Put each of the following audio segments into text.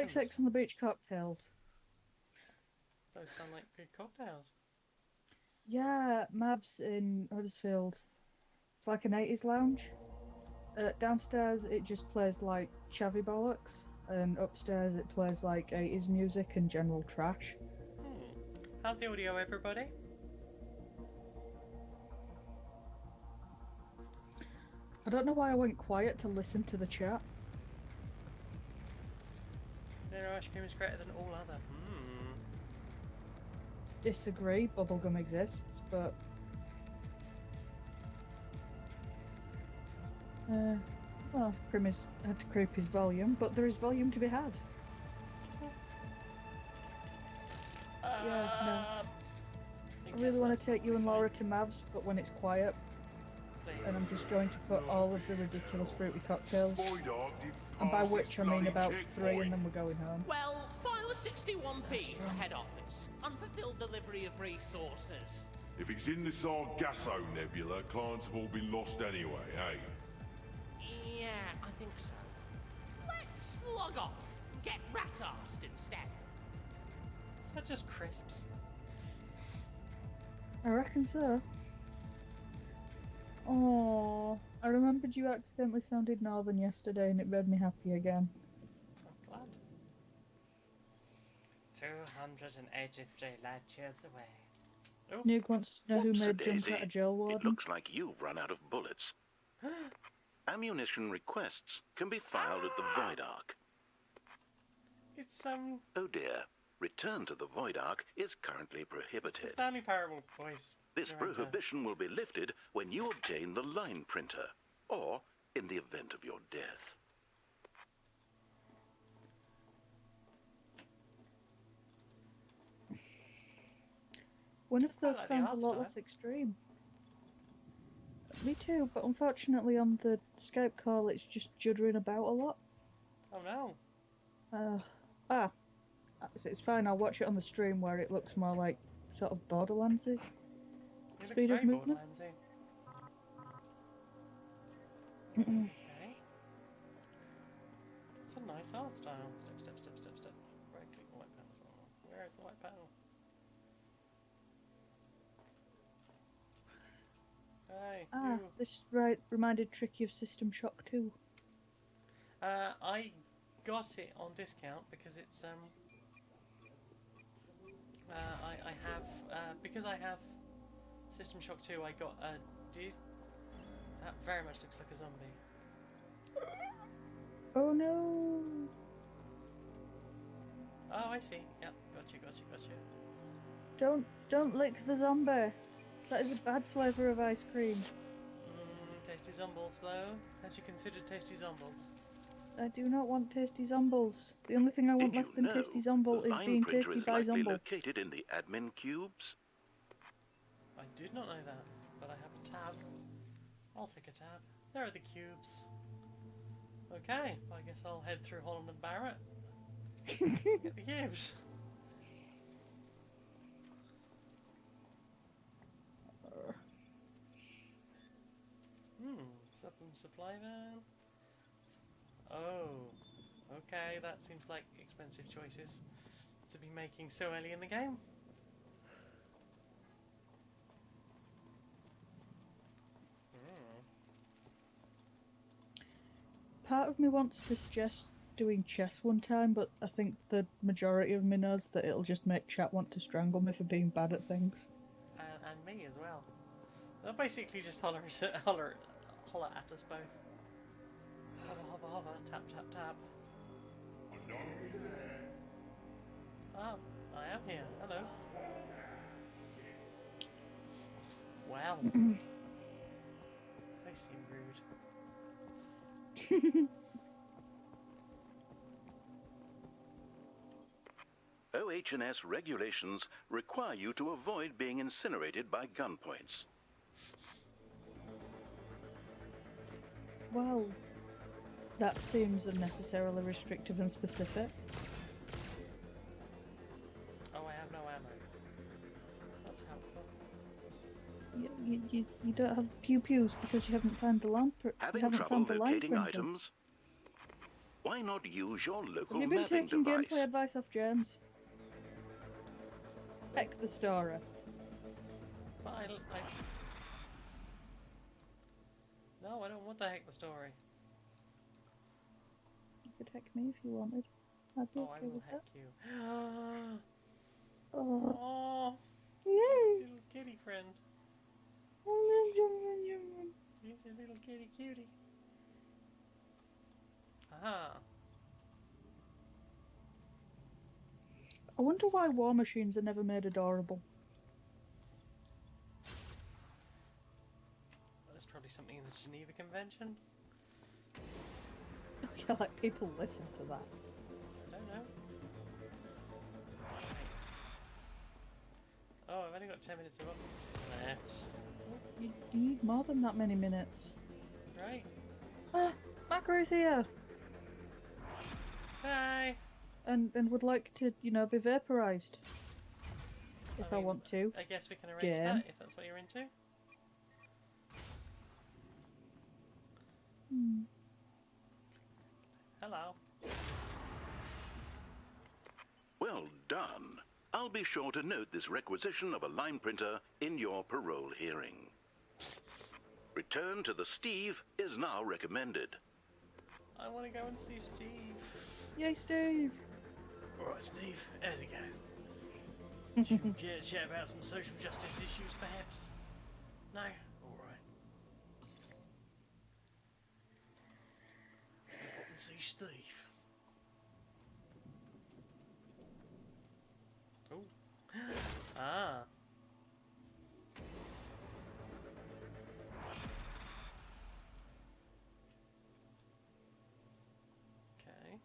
like Sex on the Beach cocktails. Those sound like good cocktails. Yeah, Mavs in Huddersfield. It's like an 80s lounge. Downstairs it just plays like chavvy bollocks, and upstairs it plays like 80s music and general trash. How's the audio, everybody? I don't know why I went quiet to listen to the chat. Vanilla ice cream is greater than all other. Disagree, bubblegum exists, but... well, Grimmy's had to creep his volume, but there is volume to be had. Yeah, no. I really want to take you and Laura to Mavs, but when it's quiet, and I'm just going to put all of the ridiculous fruity cocktails, and by which I mean about 3 and then we're going home. Well, file a 61p to head office. Unfulfilled delivery of resources. If it's in the Sargasso Nebula, clients have all been lost anyway, eh? Yeah, I think so. Let's log off and get rat-arsed instead. Is that just crisps? I reckon so. Oh, I remembered you accidentally sounded northern yesterday and it made me happy again. I'm glad. 283 light years away. Oh. Nuke wants to know who made jump out of jail warden. It looks like you've run out of bullets. Ammunition requests can be filed at the Void Ark. It's Oh dear. Return to the Void Ark is currently prohibited. It's the Stanley Parable voice. This prohibition will be lifted when you obtain the line printer, or in the event of your death. One of those sounds a lot less extreme. Me too, but unfortunately on the Skype call it's just juddering about a lot. Oh no. It's fine, I'll watch it on the stream where it looks more like sort of Borderlandsy. Speed of movement. Okay. It's a nice art style. Step. Right click the white panel. Where is the white panel? Hey, you. This reminded Tricky of System Shock 2. I got it on discount because it's because I have System Shock 2. I got a that very much looks like a zombie. Oh no! Oh, I see. Yep, got you. Don't lick the zombie. That is a bad flavour of ice cream. Tasty zombles, though. Had you considered tasty zombles? I do not want tasty zombles. The only thing I want less than tasty zomble is being tasty by zomble. Located in the admin cubes. I did not know that, but I have a tab. I'll take a tab. There are the cubes. Okay, I guess I'll head through Holland and Barrett. Get the cubes. Supply van. Oh, okay, that seems like expensive choices to be making so early in the game. Part of me wants to suggest doing chess one time, but I think the majority of me knows that it'll just make chat want to strangle me for being bad at things. And me as well. They'll basically just holler at us both. Hover, tap. Oh, I am here. Hello. Wow. They seem rude. OH&S regulations require you to avoid being incinerated by gunpoints. Well, that seems unnecessarily restrictive and specific. Oh, I have no ammo. That's helpful. You don't have the pew-pews because you haven't found the lamp. Having trouble locating items? why not use your local Have you been mapping taking device? gameplay advice off James? Heck the story. But No, I don't want to hack the story. You could hack me if you wanted. I'd be Oh, I okay will with hack that. you. Oh, Oh, yay! little kitty friend. He's a little kitty cutie. Aha. I wonder why war machines are never made adorable. There's probably something in the Geneva Convention. Oh yeah, like people listen to that. I don't know. Oh, I've only got 10 minutes of oxygen left. You need more than that many minutes. Right. Ah, Macro's here! Hi. And would like to, you know, be vaporized. If I mean, want to. I guess we can arrange Game. that if that's what you're into. Hmm. Hello. Well done. I'll be sure to note this requisition of a line printer in your parole hearing. Return to the Steve is now recommended. I want to go and see Steve. Yay, Steve! Alright, Steve, how's it go? Should we get a chat about some social justice issues, perhaps? No? Alright. Go and see Steve. Oh. Ah. Okay.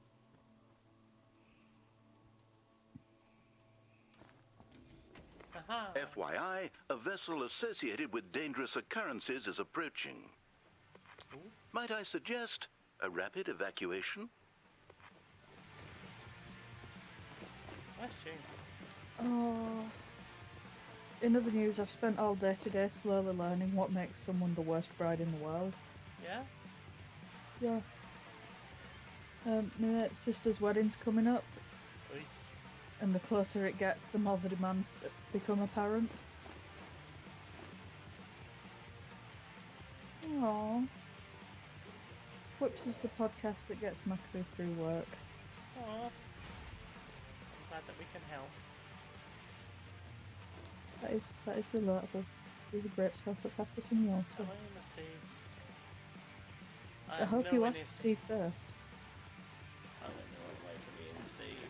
Aha. FYI, a vessel associated with dangerous occurrences is approaching. Ooh. Might I suggest a rapid evacuation? Nice tune. Oh. In other news, I've spent all day today slowly learning what makes someone the worst bride in the world. Yeah? Yeah. My mate's sister's wedding's coming up, Oi. and the closer it gets, the more the demands become apparent. Aww. Whips is the podcast that gets my crew through work. Aw. I'm glad that we can help. That is relatable. You're the great source of happy from you also. Hello, Miss Steve. I hope you asked Steve first. I don't know what way to be in Steve.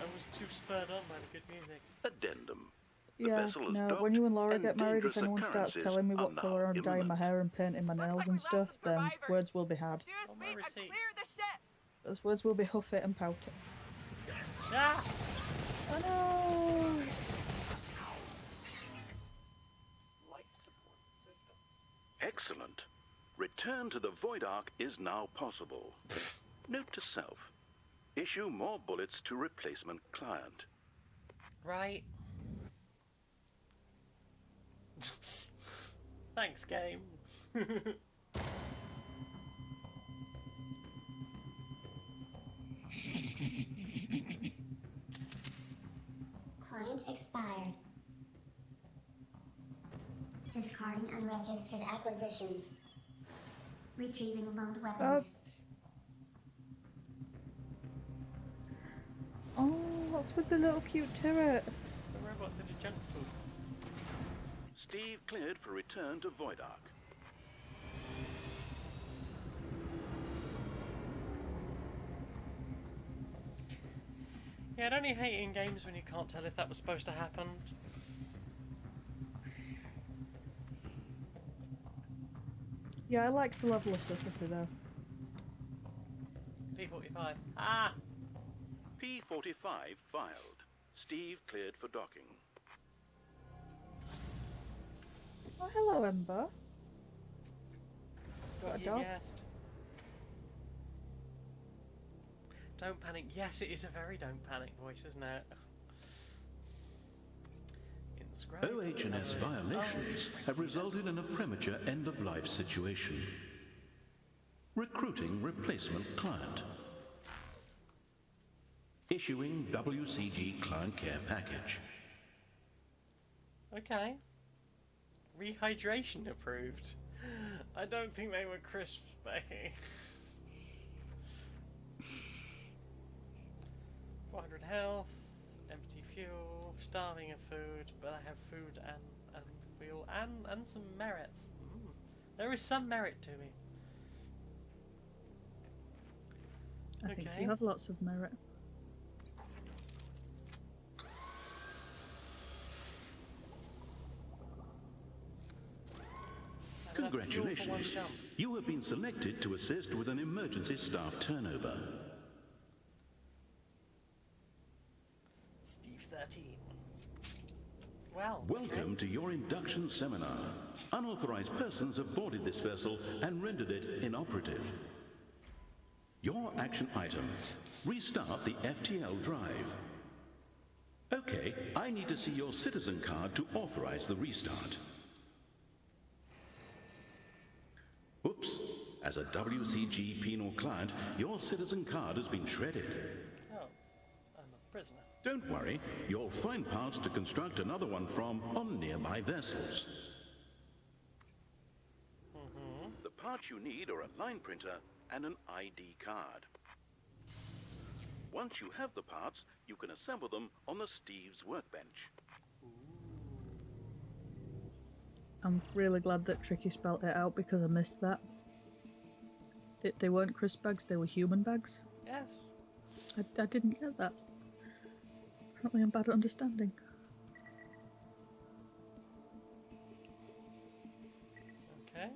I was too spurred on by the good music. Addendum. The Yeah, vessel is no, docked when you and Laura and get married, if dangerous anyone starts occurrences telling me are what now colour I'm dyeing my imminent. hair and painting my nails and stuff, then words will be had. On my receipt. Those words will be huffy and pouty. Ah! Oh no! Life support systems. Excellent. Return to the Void Ark is now possible. Note to self. Issue more bullets to replacement client. Right. Thanks, game. Client expired. Discarding unregistered acquisitions. Retrieving loaned weapons. Oh, what's with the little cute turret? The robot did a junk food. Steve cleared for return to Void Ark. Yeah, don't you hate in games when you can't tell if that was supposed to happen? Yeah, I like the level of subtlety though. P45. Ah! P45 filed. Steve cleared for docking. Oh, hello, Ember. Got a You dog? guessed. Don't panic. Yes, it is a very don't panic voice, isn't it? Inscribe OH&S recovery. violations Oh, have resulted in a premature end-of-life situation. Recruiting replacement client. Issuing WCG client care package. Okay. Rehydration approved. I don't think they were crisp, Becky. 400 health, empty fuel, starving of food, but I have food and fuel and some merits. There is some merit to me. I think you have lots of merit. Congratulations. You have been selected to assist with an emergency staff turnover. Steve 13. Well, Welcome to your induction seminar. Unauthorized persons have boarded this vessel and rendered it inoperative. Your action item: restart the FTL drive. Okay, I need to see your citizen card to authorize the restart. Oops. As a WCG penal client, your citizen card has been shredded. Oh, I'm a prisoner. Don't worry, you'll find parts to construct another one from on nearby vessels. The parts you need are a line printer and an ID card. Once you have the parts, you can assemble them on the Steve's workbench. I'm really glad that Tricky spelled it out because I missed that. They weren't crisp bags, they were human bags. Yes. I didn't get that. Apparently I'm bad at understanding. Okay.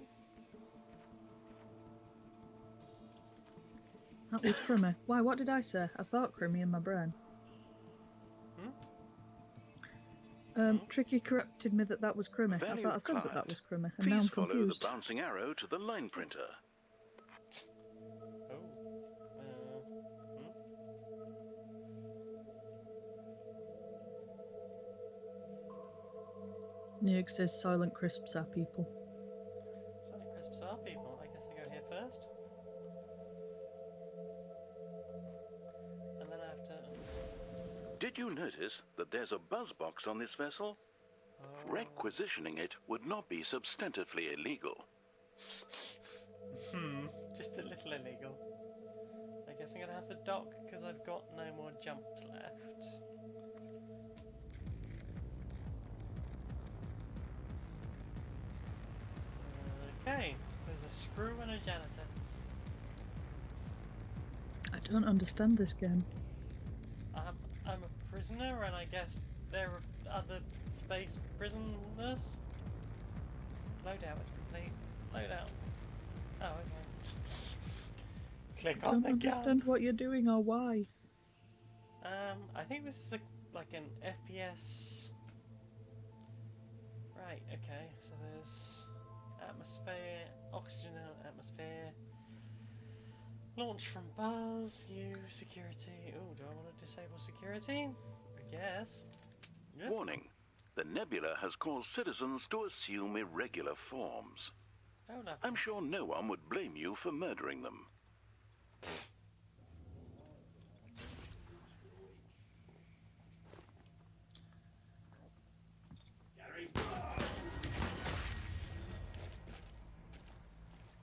That was Crimmy. Why, what did I say? I thought Crimmy in my brain. Tricky corrected me that was Crimmy. I thought I said that was Crimmy, and now I'm Please follow confused. the bouncing arrow to the line printer. Neog says silent crisps are people. Silent crisps are people. I guess I go here first. And then I have to... Did you notice that there's a buzz box on this vessel? Requisitioning it would not be substantively illegal. Just a little illegal. I guess I'm gonna have to dock because I've got no more jumps left. Okay, there's a screw and a janitor. I don't understand this game. I'm a prisoner, and I guess there are other space prisoners. Loadout is complete. Loadout. Oh, okay. Click I on don't the understand gun. what you're doing or why. I think this is like an FPS. Right. Okay. So there's atmosphere, oxygen in atmosphere. Launch from buzz, security. Oh, do I want to disable security? I guess. Yep. Warning. The nebula has caused citizens to assume irregular forms. Oh, no. I'm sure no one would blame you for murdering them.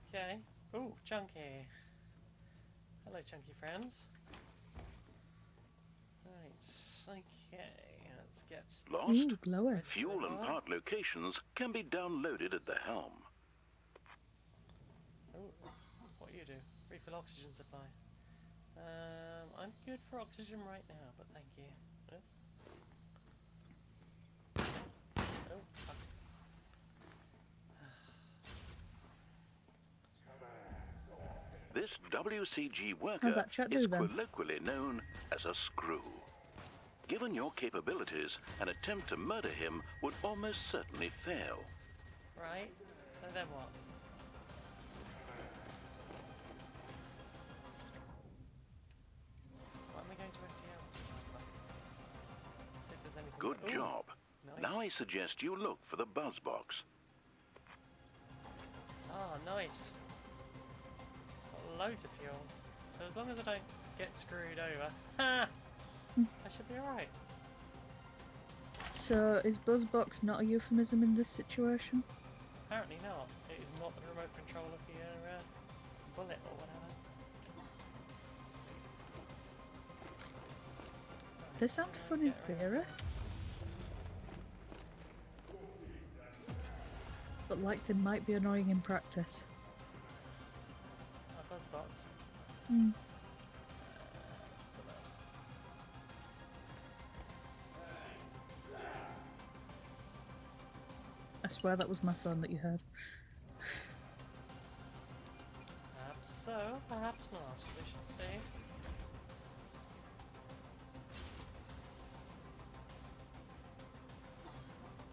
Okay. Ooh, Chunky. Hello, Chunky friends. Right. Okay. Let's get... Lost? Ooh, glowy. Fuel and part locations can be downloaded at the helm. Oh, what do? Refill oxygen supply. I'm good for oxygen right now, but thank you. Oh, fuck. This WCG How'd worker that chat do is then? colloquially known as a screw. Given your capabilities, an attempt to murder him would almost certainly fail. Right. So then what? What am I going to FTL? See if there's anything. Good Ooh, job. Nice. Now I suggest you look for the buzz box. Ah, nice. loads of fuel. So as long as I don't get screwed over, I should be alright. So is Buzzbox not a euphemism in this situation? Apparently not. It is not the remote control of your bullet or whatever. This sounds fun in theory, but like they might be annoying in practice. A Buzzbox. Hmm. So that. I swear that was my phone that you heard. Perhaps so, perhaps not. We should see.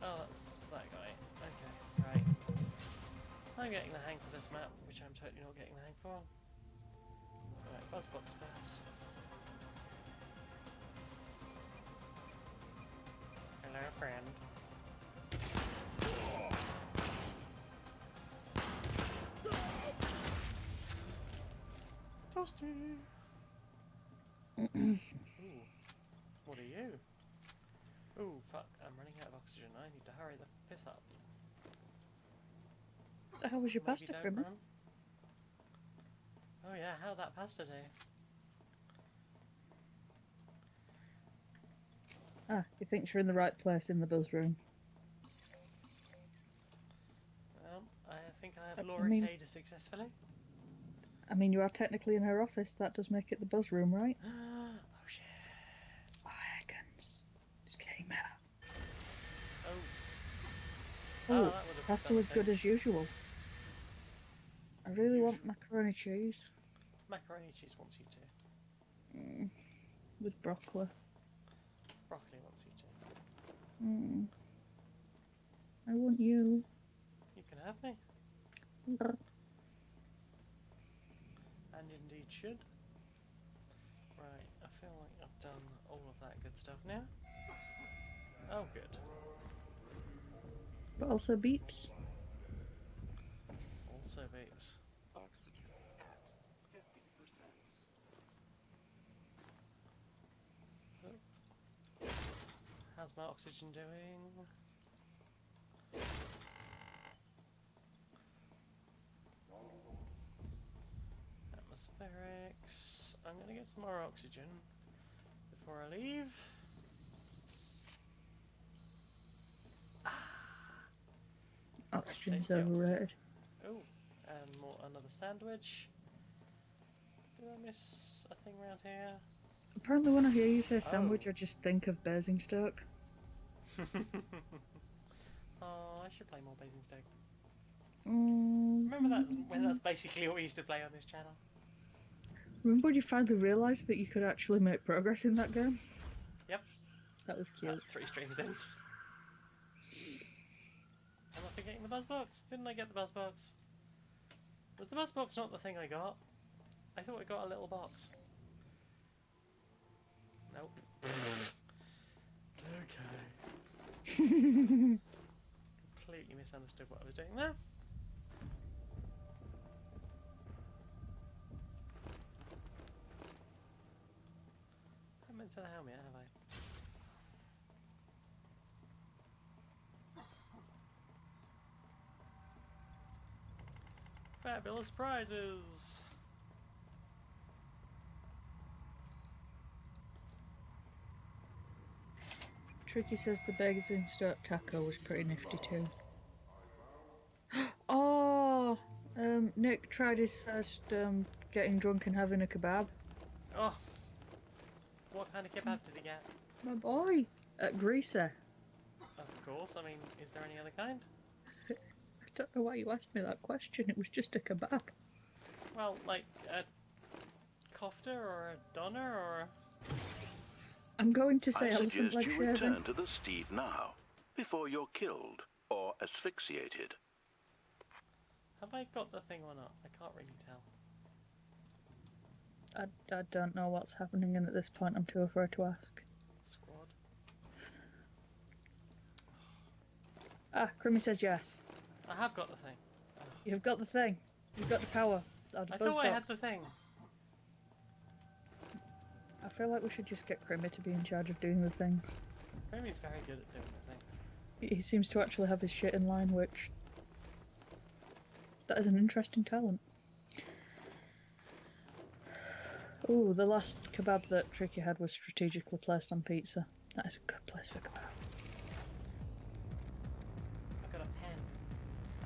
Oh, that's that guy. Okay, right. I'm getting the hang for this map, which I'm totally not getting the hang for. Alright, Buzzbox first. Hello, friend. Toasty! Ooh. What are you? Ooh, fuck, I'm running out of oxygen. I need to hurry the piss up. So how was your Maybe pasta, don't Crimin? run. Oh yeah, how'd that pasta do? Ah, he thinks you're in the right place in the buzz room. Well, I think I I have mean- Laura successfully. I mean, you are technically in her office. That does make it the buzz room, right? Oh shit. Wagons. It's getting meta. Oh. Oh, that would have pasta done was the good thing. as usual. I really want macaroni cheese Macaroni cheese wants you to. with broccoli. Broccoli wants you to. I want you. You can have me. And indeed should. Right, I feel like I've done all of that good stuff now. Oh, good. But also beeps. Also beeps. Oxygen at 50%. How's my oxygen doing? Atmospherics. I'm gonna get some more oxygen before I leave. Oxygen's Tasty overrated. Oh, and another sandwich. Did I miss a thing around here? Apparently when I hear you say sandwich, I just think of Basingstoke. Oh, I should play more Basingstoke. Mm. Remember that's basically what we used to play on this channel. Remember when you finally realised that you could actually make progress in that game? Yep. That was cute. 3 streams in. Am I forgetting the buzz box? Didn't I get the buzz box? Was the buzz box not the thing I got? I thought I got a little box. Nope. Okay. Completely misunderstood what I was doing there. I haven't been to the helmet, have I? Fabulous prizes! Tricky says the Basingstoke taco was pretty nifty too. Oh! Nick tried his first getting drunk and having a kebab. Oh! What kind of kebab did he get? My boy! At Greaser. Of course, I mean, is there any other kind? I don't know why you asked me that question, it was just a kebab. Well, like a kofta or a doner or a... I'm going to say I elephant suggest leg you shaving. return to the Steve now, before you're killed or asphyxiated. Have I got the thing or not? I can't really tell. I don't know what's happening, and at this point I'm too afraid to ask. Squad. Ah, Crimmy says yes. I have got the thing. You've got the thing. You've got the power. I'd I buzz thought I had box. the thing. I feel like we should just get Crimmy to be in charge of doing the things. Remy's very good at doing the things. He seems to actually have his shit in line, which... that is an interesting talent. Ooh, the last kebab that Tricky had was strategically placed on pizza. That is a good place for kebab. I've got a pen.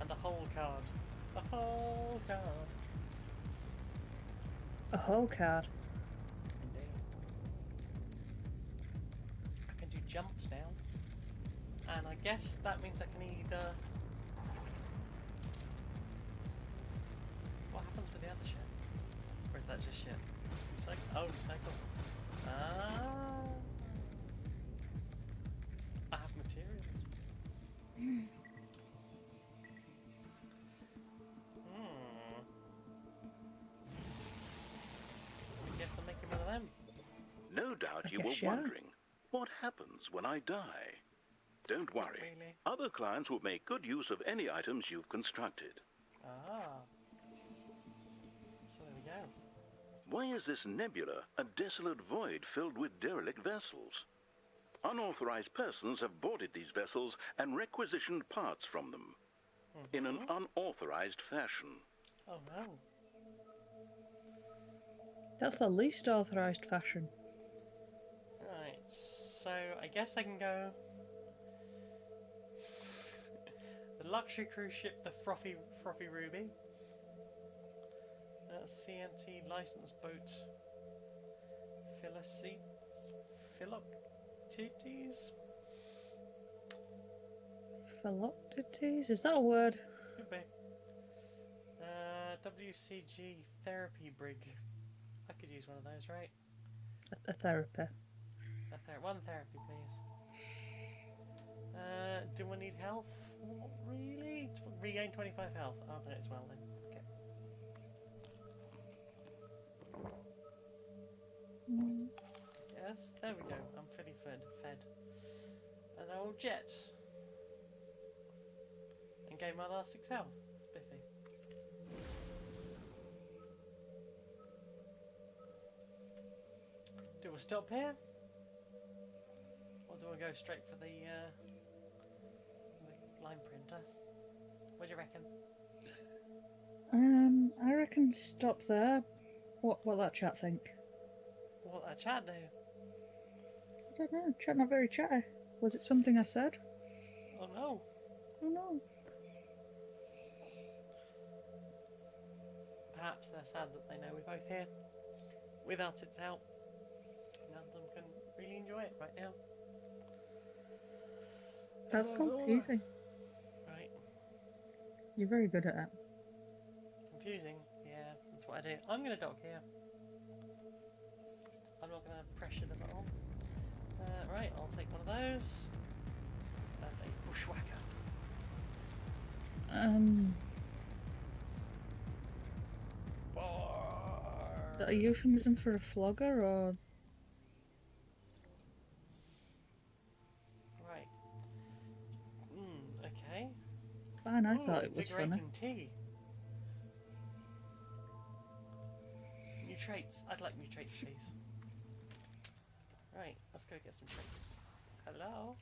And a whole card. A whole card. A whole card. Indeed. I can do jumps now. And I guess that means I can either... What happens with the other shit? Or is that just shit? Oh, recycle. Ah. I have materials. I guess I'm making one of them. No doubt you Okay, were sure. wondering, what happens when I die? Don't worry. Really? Other clients will make good use of any items you've constructed. Ah. So there we go. Why is this nebula a desolate void filled with derelict vessels? Unauthorized persons have boarded these vessels and requisitioned parts from them in an unauthorized fashion. Oh no. That's the least authorised fashion. Right, so I guess I can go... the luxury cruise ship, the Frothy Ruby. CNT license boat. Philoctetes? Philoctetes? Is that a word? Could be. WCG therapy brig. I could use one of those, right? A therapy. One therapy, please. Do I need health? Not really. Regain 25 health. I'll do it as well then. Okay. Yes, there we go. I'm fully fed. And I will jet. And gain my last 6 health. Spiffy. Do I stop here? Or do I go straight for the line printer? What do you reckon? I reckon stop there. What that chat think? What that chat do? I don't know. Chat not very chatty. Was it something I said? Oh no. Oh no. Perhaps they're sad that they know we're both here. Without its help, none of them can really enjoy it right now. That's confusing. Right. You're very good at it. Confusing. Yeah, that's what I do. I'm going to dock here. I'm not going to pressure them at all. Right, I'll take one of those. And a bushwhacker. Is that a euphemism for a flogger, or...? Right. Okay. Fine, I thought it was funny. Invigorating tea. New traits. I'd like new traits, please. Right, let's go get some traits. Hello?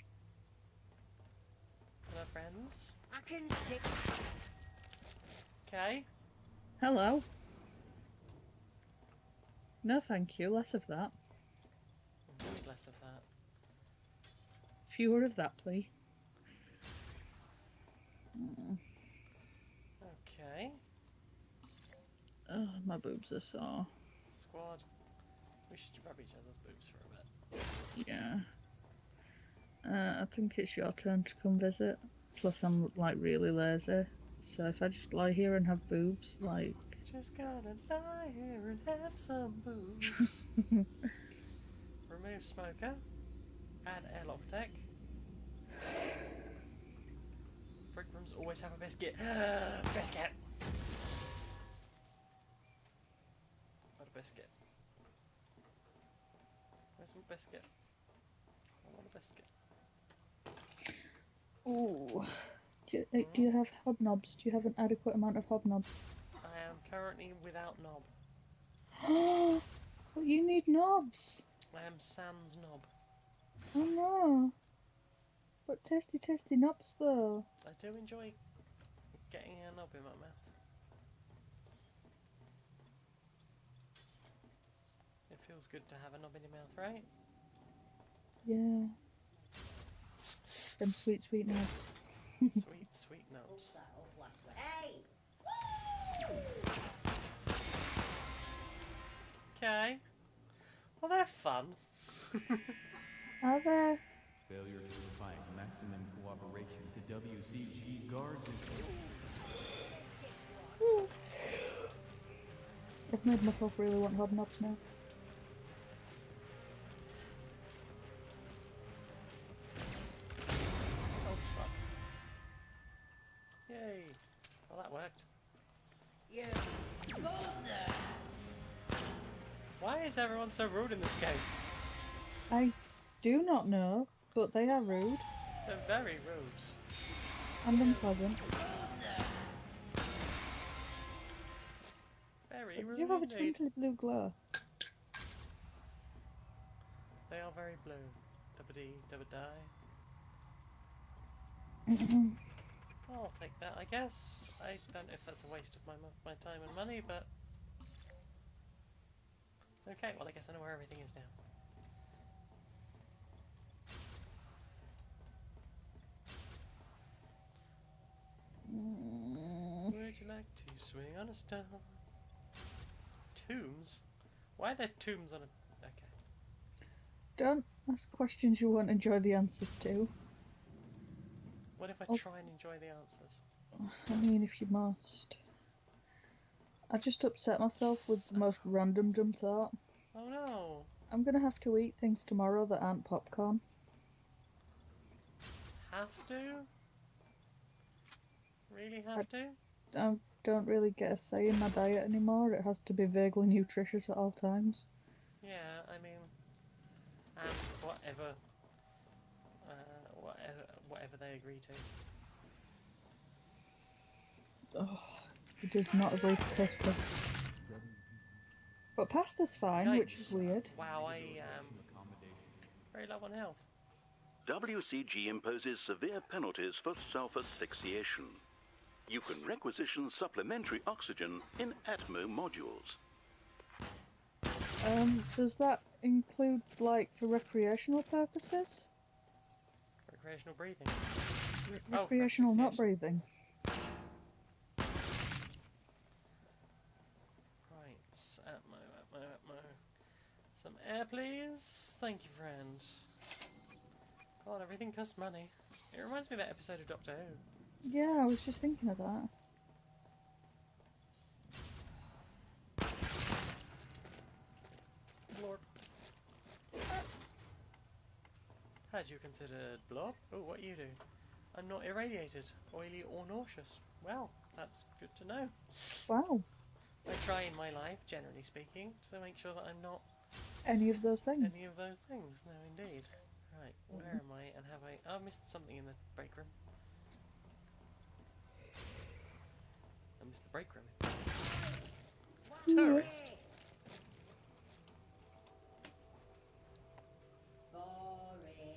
Hello, friends. I can sit. Okay. Hello. No thank you, less of that. Always less of that. Fewer of that, please. Okay. Oh, my boobs are sore. Squad. We should rub each other's boobs for a bit. Yeah. I think it's your turn to come visit. Plus I'm, like, really lazy. So if I just lie here and have boobs, like... Just gonna lie here and have some boobs. Remove smoker. Add airlock tech. Brick rooms always have a biscuit. Biscuit! What a biscuit. Where's my biscuit? I want a biscuit. Ooh. Do you have hobnobs? Do you have an adequate amount of hobnobs? I am currently without knob. But you need knobs. I am sans knob. Oh no. But tasty knobs though. I do enjoy getting a knob in my mouth. It feels good to have a knob in your mouth, right? Yeah. Them sweet knobs. Sweet knobs. Hey! Okay. Well, they're fun. Are there? Failure to provide maximum cooperation to WCG guards is... I've made myself really want hobnobs now. Oh, fuck. Yay. Well, that worked. You loser! Why is everyone so rude in this game? I do not know, but they are rude They're very rude. and unpleasant. Very But rude did you have a indeed. twinkly blue glow? They are very blue. Dubba-dee, dubba-die. I'll take that, I guess. I don't know if that's a waste of my time and money, but... Okay, well I guess I know where everything is now. Would you like to swing on a star? Tombs? Why are there tombs on a... Okay. Don't ask questions you won't enjoy the answers to. What if I Oh. try and enjoy the answers? I mean, if you must. I just upset myself with the most random dumb thought. Oh no! I'm gonna have to eat things tomorrow that aren't popcorn. Have to? Really have to? I don't really get a say in my diet anymore. It has to be vaguely nutritious at all times. Yeah, I mean... And whatever... whatever they agree to. Oh, it does not agree to couscous. But pasta's fine, which is Yikes. weird. Wow, I very low on health. WCG imposes severe penalties for self-asphyxiation. You can requisition supplementary oxygen in Atmo modules. Does that include, like, for recreational purposes? Recreational breathing. Recreational not asphyxiation. breathing. Right, Atmo. Some air, please. Thank you, friend. God, everything costs money. It reminds me of that episode of Doctor Who. Yeah, I was just thinking of that. Lord. Had you considered blob? Oh, what you do? I'm not irradiated, oily or nauseous. Well, that's good to know. Wow. I try in my life, generally speaking, to make sure that I'm not Any of those things. any of those things. No, indeed. Right, where am I? And have I... Oh, I missed something in the break room. I missed the break room. Tourist.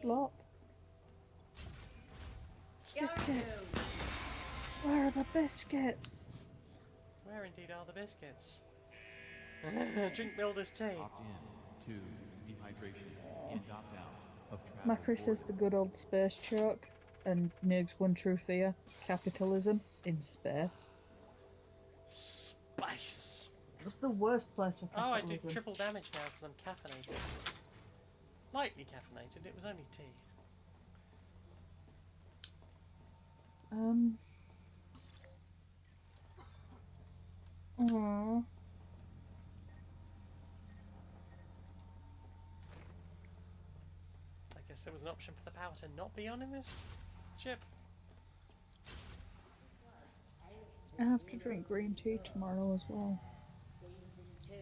Blop. Biscuits. Where are the biscuits? Where indeed are the biscuits? Drink Builder's tea. Opt in to dehydration and opt out of travel. Macri says the good old space choke, and Nig's one true fear, capitalism in space. Spice. What's the worst place for Oh, I capitalism? do triple damage now because I'm caffeinated. Lightly caffeinated, it was only tea. Aww. I guess there was an option for the power to not be on in this ship. I have to drink green tea tomorrow as well.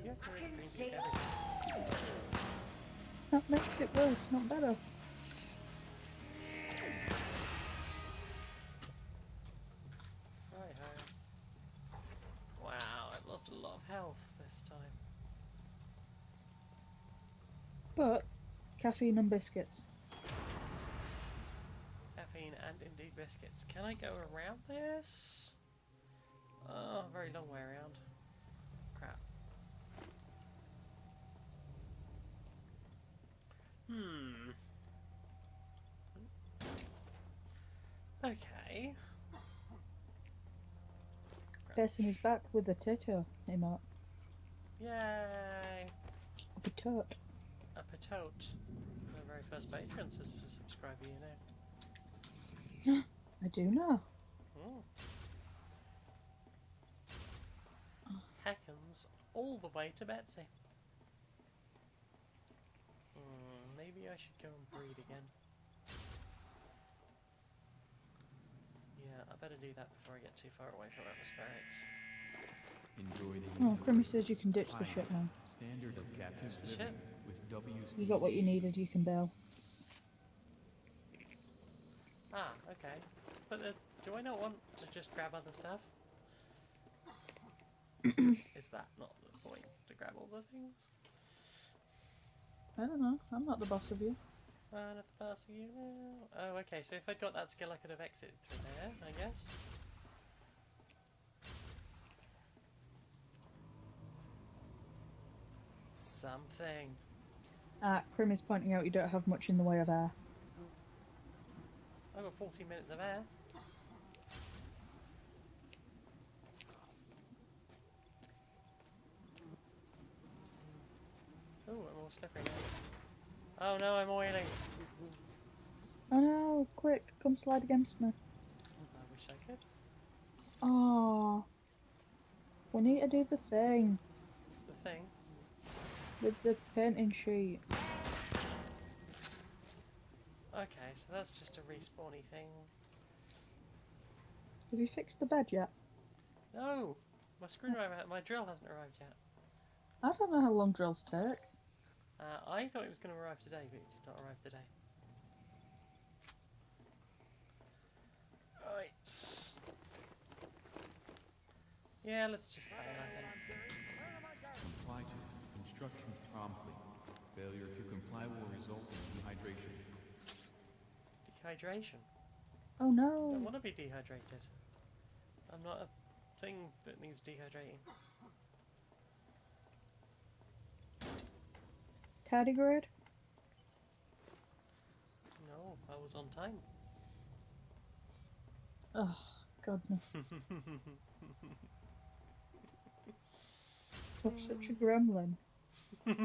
You have to drink green tea every day. That makes it worse, not better. Right, wow, I've lost a But caffeine and biscuits. Caffeine and indeed biscuits. Can I go around this? Oh, very long way around. Crap. Okay. Person is back with a tato emote. Yay! A potote. A patote. The very first patron says to subscribe, you know. I do know. Ooh. Heckens all the way to Betsy. Maybe I should go and breed again. Yeah, I better do that before I get too far away from atmospherics. Enjoy the Oh, Crimmy says you can ditch the ship now. standard of captive the living ship? with WC. You got what you needed, you can bail. Ah, okay. But do I not want to just grab other stuff? Is that not the point, to grab all the things? I don't know, I'm not the boss of you. Not the boss of you now. Oh, okay, so if I'd got that skill I could have exited through there, I guess. Something. Crimmy's pointing out you don't have much in the way of air. I've got 14 minutes of air. Ooh, I'm all slippery now. Oh no, I'm oiling. Oh no, quick, come slide against me. I wish I could. Oh, we need to do the thing The thing. with the painting sheet. Okay, so that's just a respawny thing. Have you fixed the bed yet? No! My screwdriver, my drill hasn't arrived yet. I don't know how long drills take. I thought it was going to arrive today, but it did not arrive today. Right. Yeah, let's just play it, I think. Comply to instructions promptly. Failure to comply will result in dehydration. Dehydration. Oh I don't no. want to be dehydrated. I'm not a thing that needs dehydrating. Tardigrade? No, I was on time. Oh, goodness. You're such a gremlin. I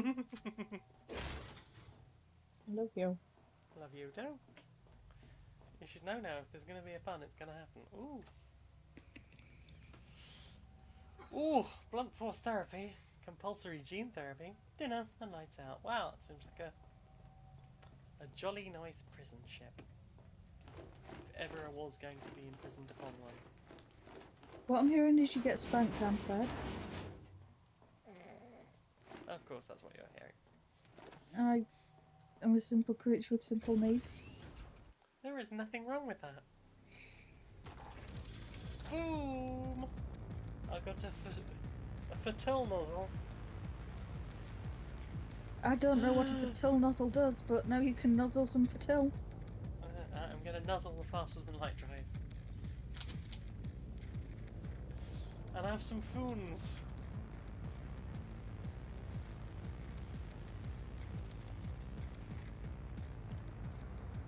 love you. Love you too. You should know now, if there's going to be a pun, it's going to happen. Ooh. Ooh, blunt force therapy, compulsory gene therapy, dinner, and nights out. Wow, it seems like a jolly nice prison ship. If ever I was going to be imprisoned upon one. What I'm hearing is you get spanked and fed. Of course, that's what you're hearing. I am a simple creature with simple needs. There is nothing wrong with that. Boom! I got a fertile nozzle. I don't know what a fertile nozzle does, but now you can nozzle some fertile. I'm going to nuzzle the faster than light drive. And have some foons.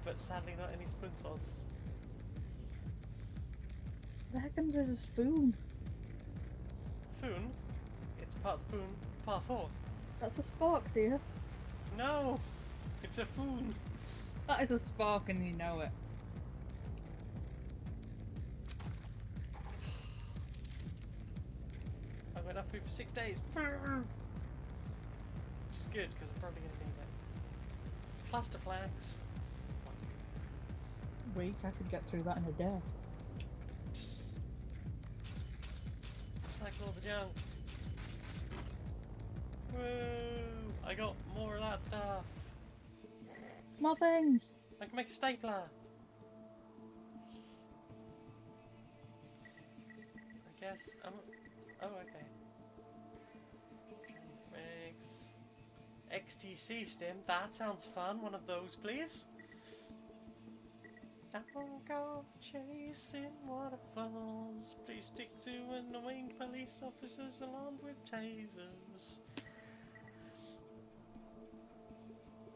But sadly not any spoon sauce. The heckens is a spoon. Foon? It's part spoon, part fork. That's a spark, dear. No! It's a foon! That is a spark and you know it. I've got enough food for 6 days. Which is good, because I'm probably going to need it. Cluster flags. Weak, I could get through that in a day. Recycle all the junk. Woo! I got more of that stuff. More things! I can make a stapler. I guess I'm. Oh, okay. Makes XTC stim. That sounds fun. One of those, please. Don't go chasing waterfalls. Please stick to annoying police officers armed with tasers.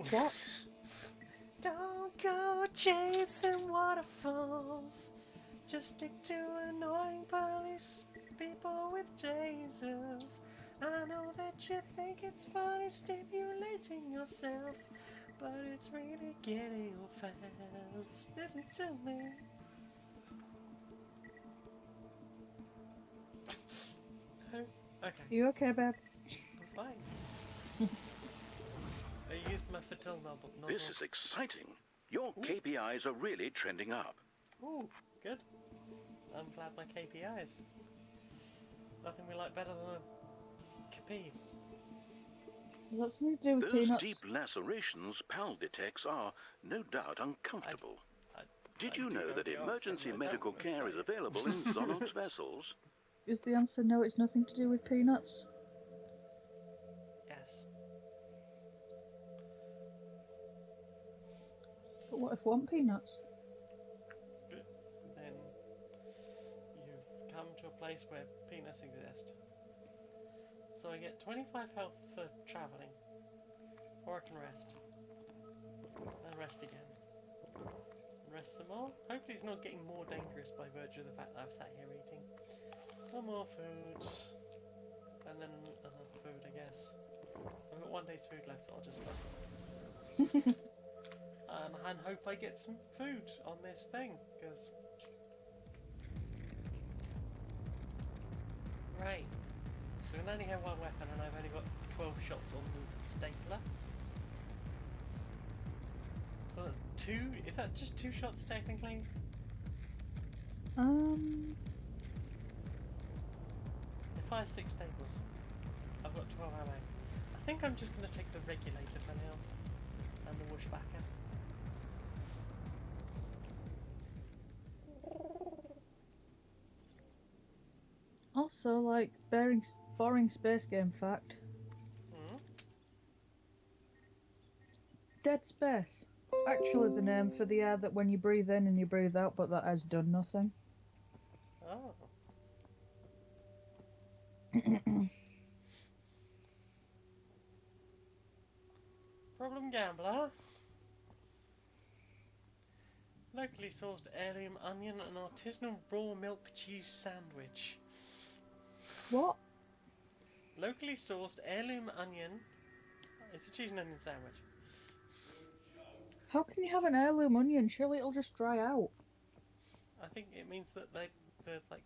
What? Don't go chasing waterfalls. Just stick to annoying police people with tasers. I know that you think it's funny stimulating yourself, but it's really getting you fast. Listen to me. Okay, You okay, babe? I'm fine. I used my fertile nozzle. This is exciting. Your KPIs are really trending up. Ooh, good. I'm glad my KPIs. Nothing we like better than a KP. Is that something to do with Those peanuts? deep lacerations PAL detects are, no doubt, uncomfortable. Did you know that emergency medical care is available in Zonox vessels? Is the answer no, it's nothing to do with peanuts? Yes. But what if one peanuts? Then you've come to a place where peanuts exist. So I get 25 health for travelling. Or I can rest. And rest again. And rest some more. Hopefully it's not getting more dangerous by virtue of the fact that I've sat here eating. Some more foods. And then another food, I guess. I've got 1 day's food left, so I'll just and hope I get some food on this thing, because... Right. So I can only have one weapon and I've only got 12 shots on the stapler. So that's 2, is that just 2 shots technically? It fires 6 staples. I've got 12 ammo. I think I'm just going to take the regulator for now. And the whooshbacker. Also, like, boring space game fact. Dead space. Actually the name for the air that when you breathe in and you breathe out, but that has done nothing. Oh. Problem gambler. Locally sourced heirloom onion and artisanal raw milk cheese sandwich. What? Locally sourced heirloom onion. It's a cheese and onion sandwich. How can you have an heirloom onion? Surely it'll just dry out. I think it means that the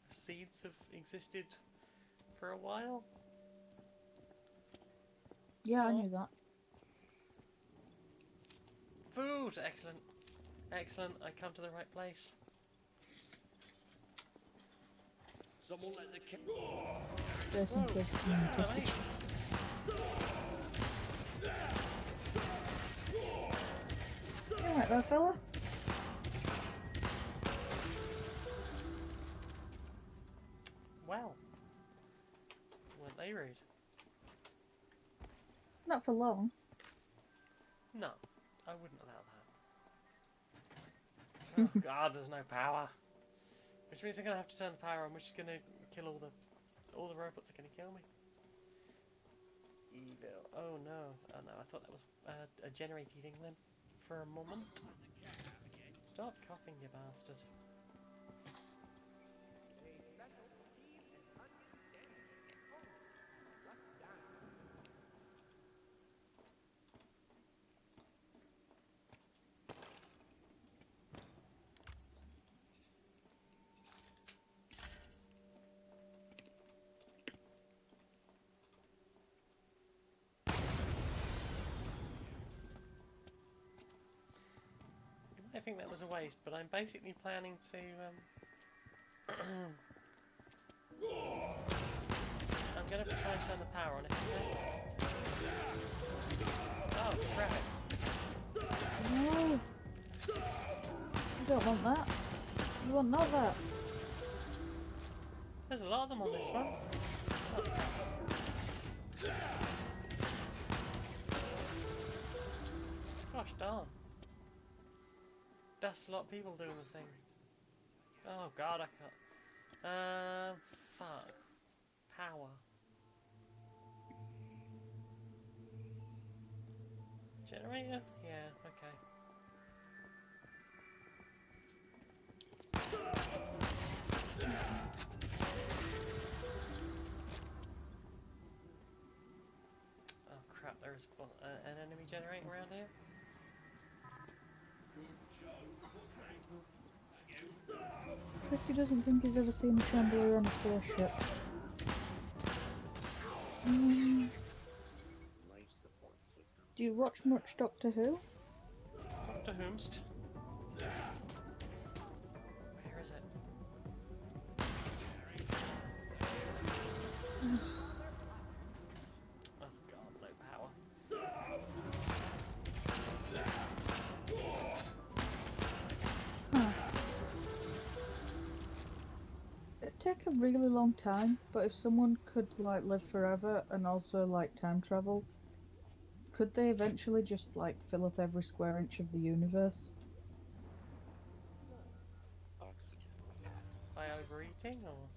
seeds have existed for a while. Yeah, I knew that. Food! Excellent. Excellent, I come to the right place. Someone let the cat. Jason says, test it. You alright there, fella? Well. Weren't they rude? Not for long. No, I wouldn't allow that. Oh god, there's no power. Which means I'm gonna have to turn the power on, which is gonna kill all the robots are gonna kill me. Evil. Oh no. Oh no, I thought that was a generating thing then. For a moment. Stop coughing, you bastard. I think that was a waste, but I'm basically planning to I'm gonna try and turn the power on it. Oh crap. No! You don't want that. You want not that. There's a lot of them on this one. Oh. Gosh darn. That's a lot of people doing the thing. Oh god, I can't. Fuck. Power. Generator? Yeah, okay. Oh crap, there is an enemy generator around here. He doesn't think he's ever seen a chandelier on a spaceship. Life support system. Do you watch much Doctor Who? Dr. Whomst. Where is it? Oh god, no power. Huh. It'd take a really long time, but if someone could like live forever and also like time travel, could they eventually just like fill up every square inch of the universe? Oxygen. By overeating or?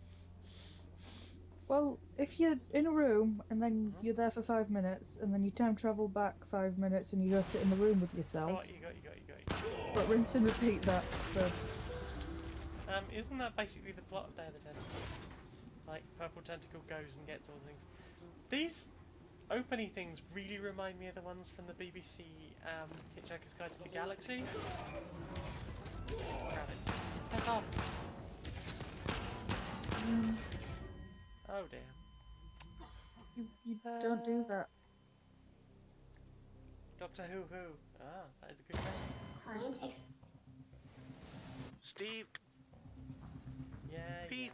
Well, if you're in a room and then you're there for 5 minutes and then you time travel back 5 minutes and you go sit in the room with yourself, Oh, you got. but rinse and repeat that for... Isn't that basically the plot of Day of the Tentacle? Like, Purple Tentacle goes and gets all the things. These opening things really remind me of the ones from the BBC Hitchhiker's Guide to the Galaxy. Rabbits. Piss off! Oh dear. You don't do that. Doctor Who. Ah, that is a good question. Client Steve, Yeah. Beef.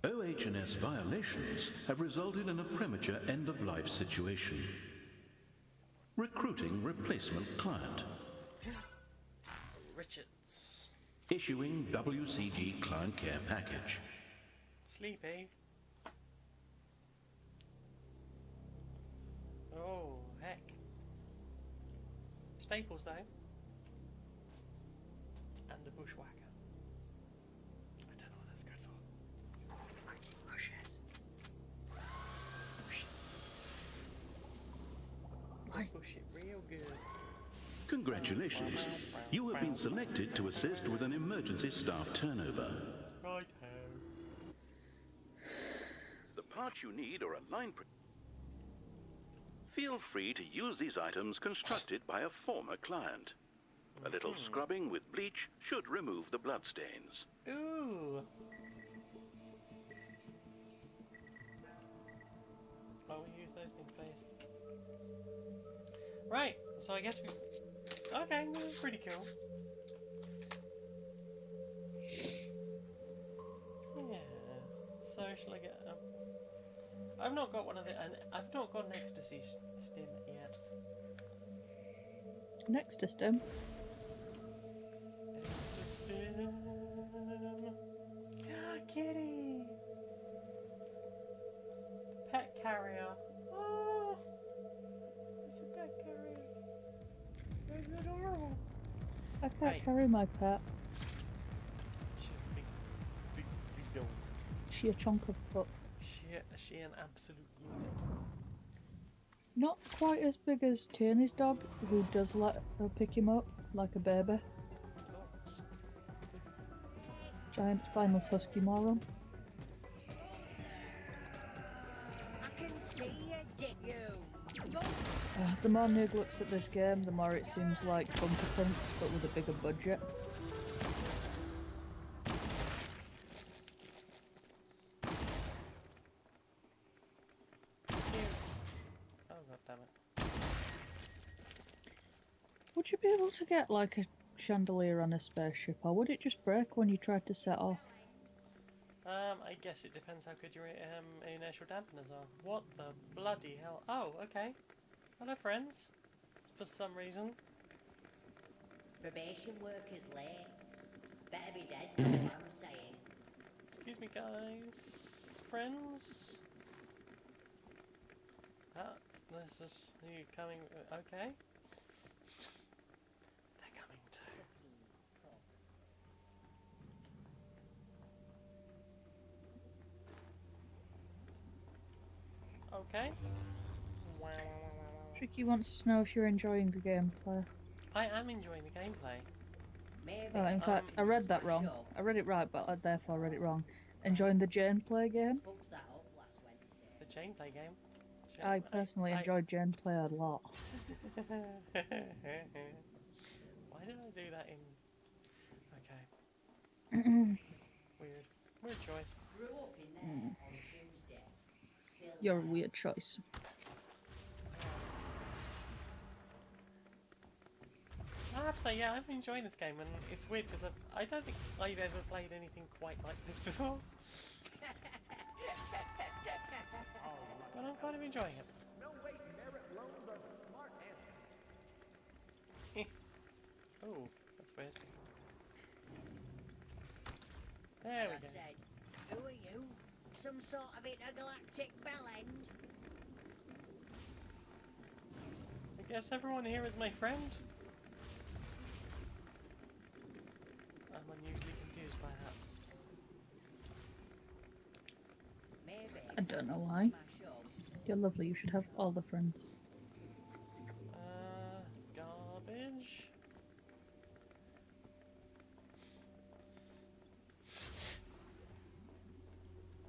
OH&S violations have resulted in a premature end-of-life situation. Recruiting replacement client. Richards. Issuing WCG client care package. Sleepy. Oh, heck. Staples, though. And a bushwhacker. I don't know what that's good for. Fucking bushes. Why? Push it real good. Congratulations. You have been selected to assist with an emergency staff turnover. Right. The parts you need are a line... Feel free to use these items constructed by a former client. A little scrubbing with bleach should remove the bloodstains. Ooh. Oh, we use those things, please. Right. So I guess we. Okay, that's pretty cool. Yeah. So shall I get? I've not got one of the. And I've not got an ecstasy stim yet. Next to stem. Ecstasy stim. Kitty. Pet carrier. Oh, it's a pet carrier. It's adorable. I can't Right. carry my pet. She's a big dog. She a chunk of pup. She an absolute unit. Not quite as big as Tierney's dog, who does let her pick him up like a baby. Dogs. Giant spineless husky moron. I can see you, dick you. The more Noog looks at this game, the more it seems like Bunker Punks, but with a bigger budget. Oh god damn it. Would you be able to get like a chandelier on a spaceship, or would it just break when you tried to set off? I guess it depends how good your inertial dampeners are. What the bloody hell? Oh, okay. Hello, friends. For some reason. Probation worker's late. Better be dead, that's all I'm saying. Excuse me, guys. Friends. let's just. Are you coming? Okay. They're coming too. Okay. Tricky wants to know if you're enjoying the gameplay. I am enjoying the gameplay. Maybe. Oh, in fact, I read that wrong. I read it right, but I therefore read it wrong. Enjoying the gameplay game? Fucked that up last Wednesday. The gameplay game. I personally enjoyed gameplay a lot. Why did I do that in? Okay. Weird choice. Grew up in there on Tuesday. Still You're a there. weird choice. I have to say, yeah, I'm enjoying this game, and it's weird because I don't think I've ever played anything quite like this before. But I'm kind of enjoying it. No wait, merit loans are the smart answer. Oh, that's weird. There we I go. said, who are you? Some sort of intergalactic bellend? I guess everyone here is my friend. I'm unusually confused by that. Maybe. I don't know why. Smash up. You're lovely, you should have all the friends. Garbage.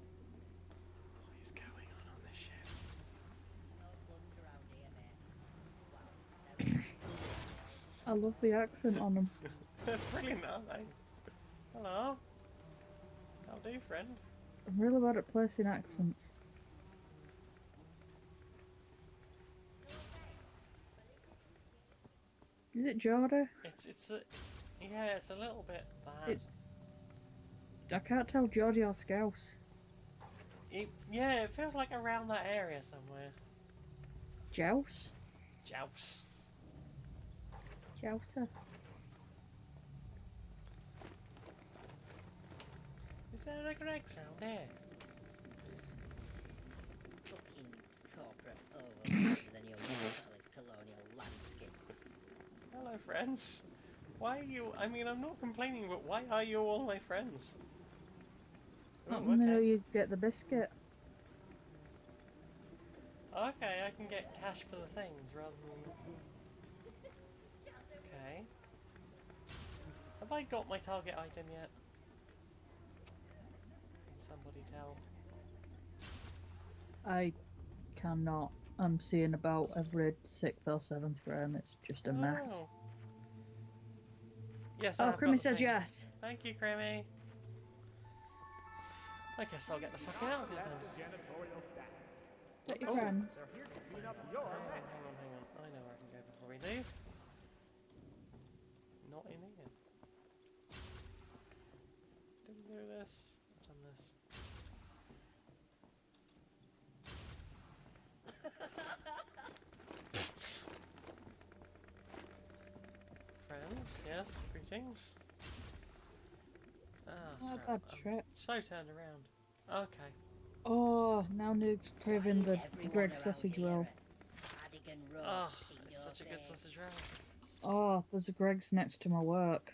What is going on this ship? No plunge around here, mate. Well, I love the accent on them. They're brilliant, aren't they? Hello. How do, friend? I'm really bad at placing accents. Is it Geordie? It's a it's a little bit that. It's... I can't tell Geordie or Scouse. Yeah, it feels like around that area somewhere. Jouse? Jouse. Jouser. Is there a Greg's around here? fucking corporate overlords than your capitalist colonial landscape. Hello, friends. Why are you? I mean, I'm not complaining, but why are you all my friends? Not Ooh, when they know okay. you get the biscuit. Okay, I can get cash for the things rather than. Okay. Have I got my target item yet? Can somebody tell? I cannot. I'm seeing about every 6th or 7th frame. It's just a mess. Oh. Yes, Oh, I've got Crimmy the says thing. yes. Thank you, Crimmy. I guess I'll get the fuck out of here then. Janitorial staff. Let your Oh. friends. They're here to clean up your Hang mess. on. I know where I can go before we leave. Not in here. Didn't do this. Done this. Friends, yes, greetings. Ah, Oh, crap, bad I'm trip. so turned around. Okay. Oh, now Noog's craving Why the is everyone Greg around sausage here roll. a Cardigan roll Oh, in it's your such a good face? sausage roll. Oh, there's a Greg's next to my work.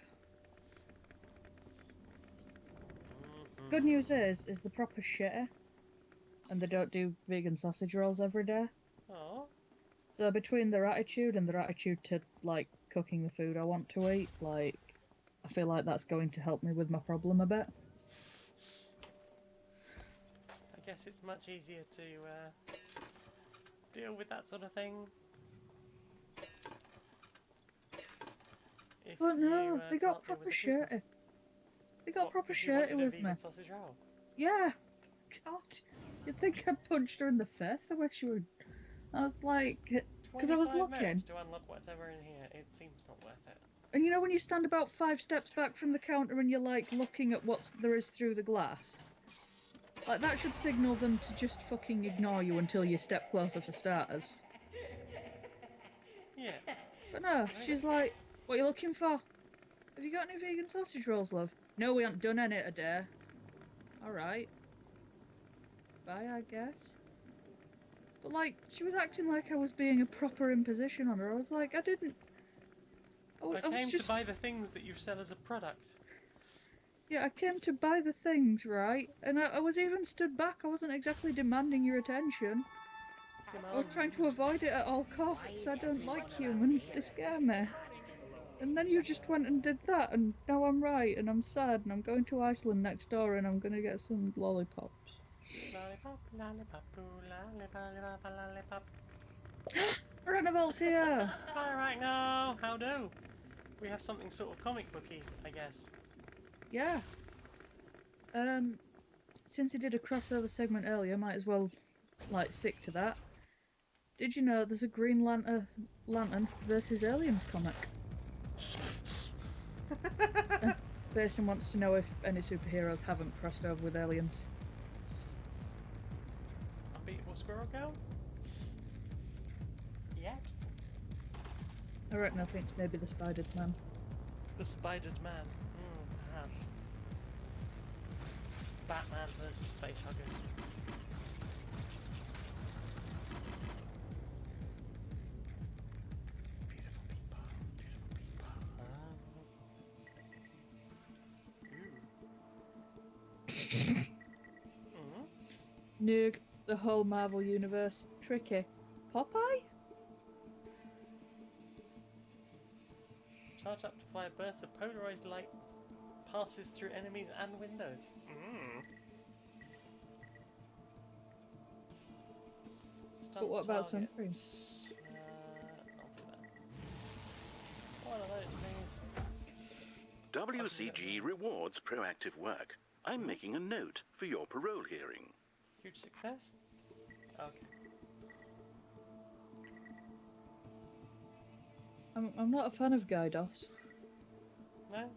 Good news is the proper shitty. And they don't do vegan sausage rolls every day. Oh, So between their attitude and their attitude to, like, cooking the food I want to eat, like, I feel like that's going to help me with my problem a bit. I guess it's much easier to deal with that sort of thing. If But no, you, they got can't deal with proper the people. shirty. They got What, proper 'cause you wanted shirty a with me. vegan sausage roll? Yeah. God. You'd think I punched her in the face the way she would. I was like, because I was 25 minutes looking. to unlock whatever in here. It seems not worth it. And you know when you stand about 5 steps back from the counter and you're like looking at what there is through the glass? Like that should signal them to just fucking ignore you until you step closer for starters. Yeah. But no, she's like, what are you looking for? Have you got any vegan sausage rolls, love? No, we haven't done any today. Alright. Bye, I guess. But like, she was acting like I was being a proper imposition on her. I was like, I didn't. I was came just. to buy the things that you sell as a product. Yeah, I came to buy the things, right? And I was even stood back. I wasn't exactly demanding your attention. I was trying to avoid it at all costs. I don't like humans. They scare me. And then you just went and did that, and now I'm right, and I'm sad, and I'm going to Iceland next door, and I'm gonna get some lollipops. Lollipop, lollipop, ooh, lollipop, lollipop. Annabelle's here! Hi, right now. How do? We have something sort of comic booky, I guess. Yeah. Since he did a crossover segment earlier, might as well, like, stick to that. Did you know there's a Green Lantern versus Aliens comic? Basin wants to know if any superheroes haven't crossed over with aliens. Unbeatable Squirrel Girl? Yet? I reckon I think it's maybe the Spidered Man. The Spidered Man. Perhaps. Batman versus Facehuggers. Beautiful people. Beautiful people. Noog, the whole Marvel universe. Tricky. Popeye? Charge up to fly a burst of polarized light passes through enemies and windows. But what about sunscreen? I'll do that. One of those, please. WCG rewards proactive work. I'm making a note for your parole hearing. Huge success? Okay. I'm not a fan of Gydos. No?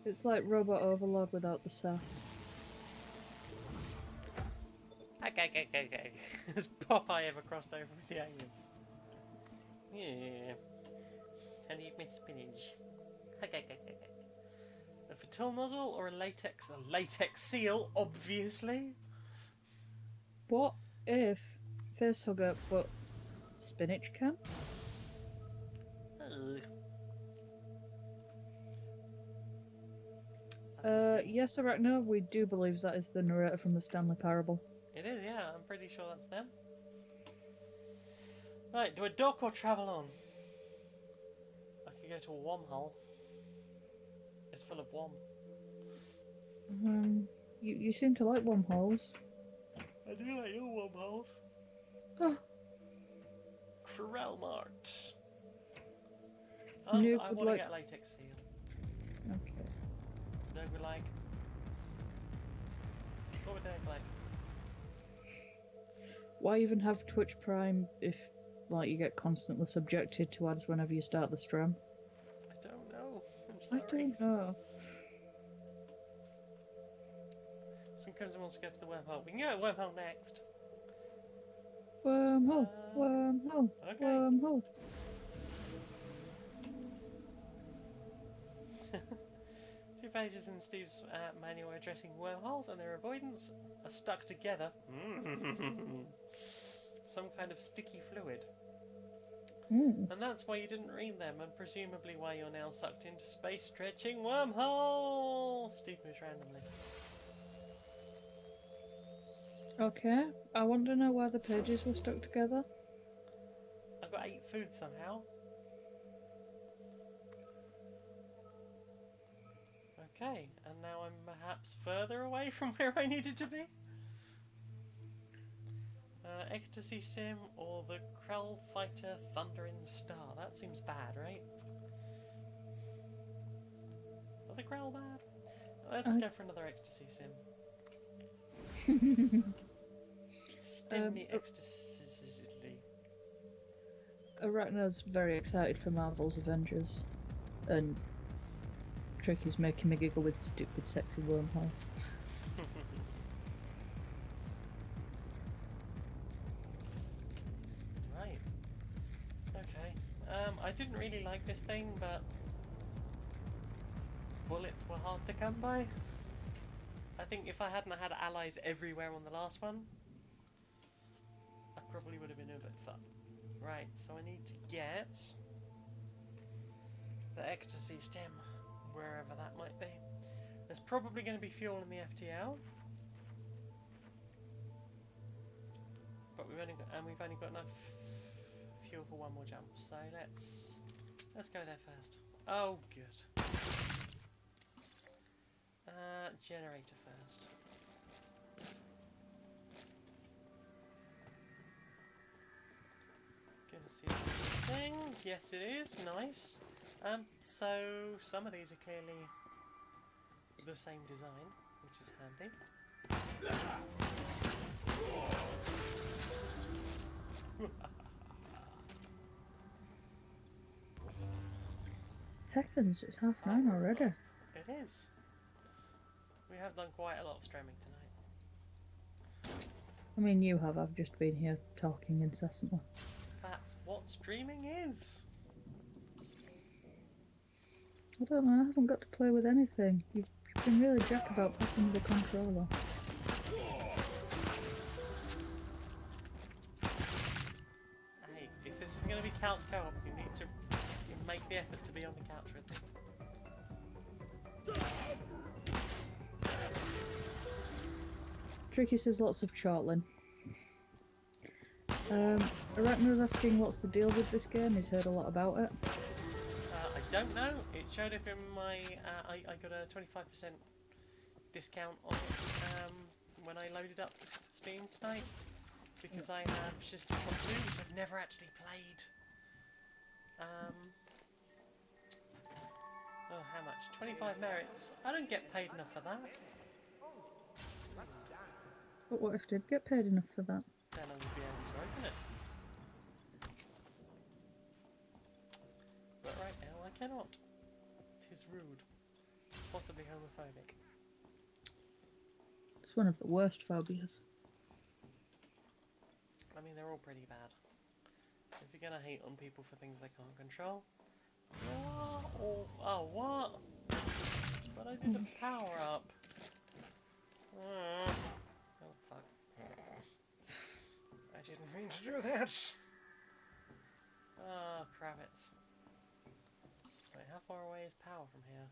It's like Robot Overlord without the sass. Okay. Has Popeye ever crossed over with the aliens? Yeah. Tell you, Miss Spinach. Okay. A Fatil nozzle or a latex seal, obviously. What if Facehugger but spinach can? Yes, Arachno, we do believe that is the narrator from the Stanley Parable. It is, yeah, I'm pretty sure that's them. Right, do I dock or travel on? I could go to a wormhole. It's full of worm. You seem to like wormholes. I do like your wormholes. Oh. Corel Mart. I Nuke want would to like... get a latex seal. Okay. They were like... What would they look like? Why even have Twitch Prime if, like, you get constantly subjected to ads whenever you start the stream? I don't know. I'm sorry. I don't know. Some Crimson wants to go to the wormhole. We can go to the wormhole next. Wormhole. Okay. Wormhole. 2 pages in Steve's manual addressing wormholes and their avoidance are stuck together. Some kind of sticky fluid. And that's why you didn't read them, and presumably why you're now sucked into space-stretching wormhole! Steve moves randomly. Okay, I want to know why the pages were stuck together. I've got 8 food somehow. Okay, and now I'm perhaps further away from where I needed to be? Ecstasy Sim or the Krell Fighter Thundering Star? That seems bad, right? Are the Krell bad? Let's go for another Ecstasy Sim. Stim me ecstasy. Arachno's very excited for Marvel's Avengers, and Tricky's making me giggle with stupid sexy wormhole. Right. Okay. I didn't really like this thing, but bullets were hard to come by. I think if I hadn't had allies everywhere on the last one, probably would have been a bit fun. Right, so I need to get the ecstasy stem, wherever that might be. There's probably going to be fuel in the FTL, but we've only got enough fuel for one more jump. So let's go there first. Oh, good. Generator first. Gonna see thing. Yes, it is nice. So some of these are clearly the same design, which is handy. Heavens, it's 9:30 already. It is. We have done quite a lot of streaming tonight. I mean, you have. I've just been here talking incessantly. That's what streaming is. I don't know. I haven't got to play with anything. You've been really jack about passing the controller. Hey, if this is going to be couch co-op, you need to make the effort to be on the couch with me. Tricky says lots of chortling. Arachno was asking what's the deal with this game. He's heard a lot about it. I don't know. It showed up in my. I got a 25% discount on it when I loaded up Steam tonight because I have System 2, which I've never actually played. Oh, how much? 25 merits. I don't get paid enough for that. But what if I did get paid enough for that? Then I would be able to open it. But right now I cannot. Tis rude. Possibly homophobic. It's one of the worst phobias. I mean, they're all pretty bad. If you're gonna hate on people for things they can't control. Oh, what? But I did a power up. Oh, fuck. I didn't mean to do that. Ah, crabbits. Wait, how far away is power from here?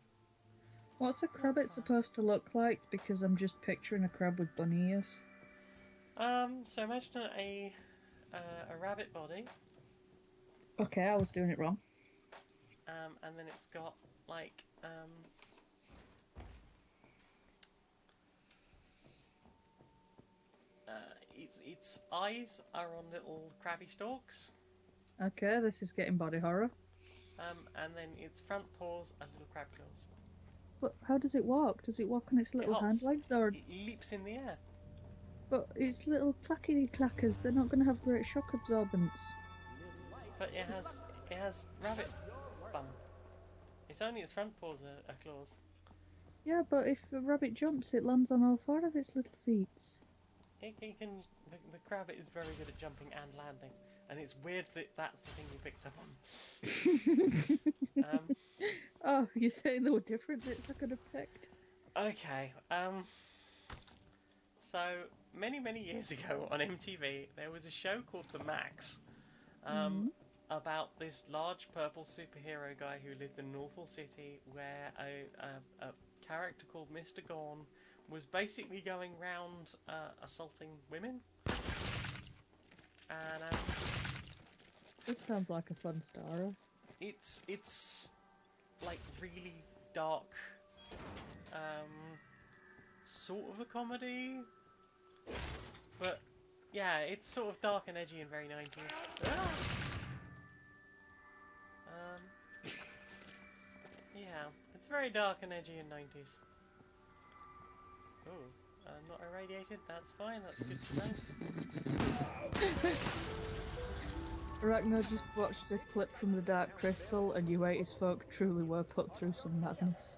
What's a crabbit supposed to look like? Because I'm just picturing a crab with bunny ears. So imagine a rabbit body. Okay, I was doing it wrong. And then it's got like its eyes are on little crabby stalks. Okay, this is getting body horror. And then its front paws are little crab claws. But how does it walk? Does it walk on its little hind legs or? It leaps in the air. But its little clackety clackers, they're not going to have great shock absorbance. But it has rabbit bum. It's only its front paws are claws. Yeah, but if a rabbit jumps, it lands on all four of its little feet. It can. The crabbit is very good at jumping and landing, and it's weird that that's the thing you picked up on. Oh, you're saying there were different bits I could have picked? Okay. So many years ago on MTV, there was a show called The Max, about this large purple superhero guy who lived in an awful city, where a character called Mr. Gorn was basically going round assaulting women. And this sounds like a fun story. It's like really dark, sort of a comedy, but yeah, it's sort of dark and edgy and very 90s. Yeah, it's very dark and edgy and 90s. Oh, I'm not irradiated, that's fine, that's good to know. Arachno just watched a clip from the Dark Crystal, and you 80s folk truly were put through some madness.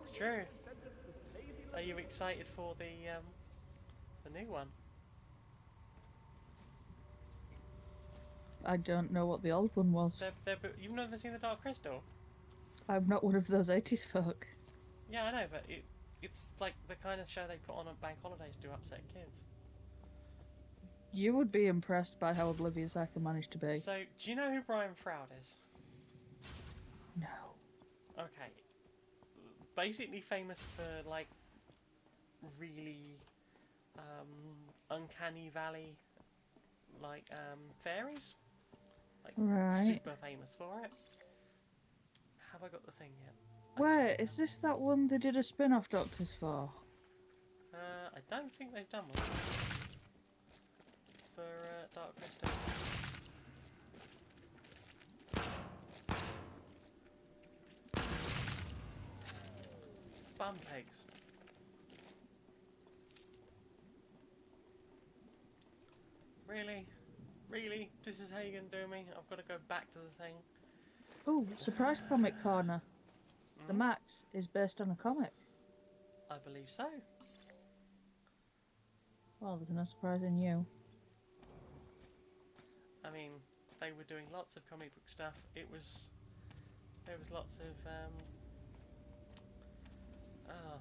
It's true. Are you excited for the new one? I don't know what the old one was. You've never seen the Dark Crystal? I'm not one of those 80s folk. Yeah, I know, but it's like the kind of show they put on bank holidays to upset kids. You would be impressed by how oblivious I can manage to be. So, do you know who Brian Froud is? No. Okay. Basically famous for, like, really uncanny valley, like, fairies. Like, Right. super famous for it. Have I got the thing yet? Wait, is this that one they did a spin-off Doctors for? I don't think they've done one for Dark Crystal. Bum cakes. Really? Really? This is how you're gonna do me? I've got to go back to the thing. Oh, surprise comic corner. The Max is based on a comic. I believe so. Well, there's no surprise in you. I mean, they were doing lots of comic book stuff. There was lots of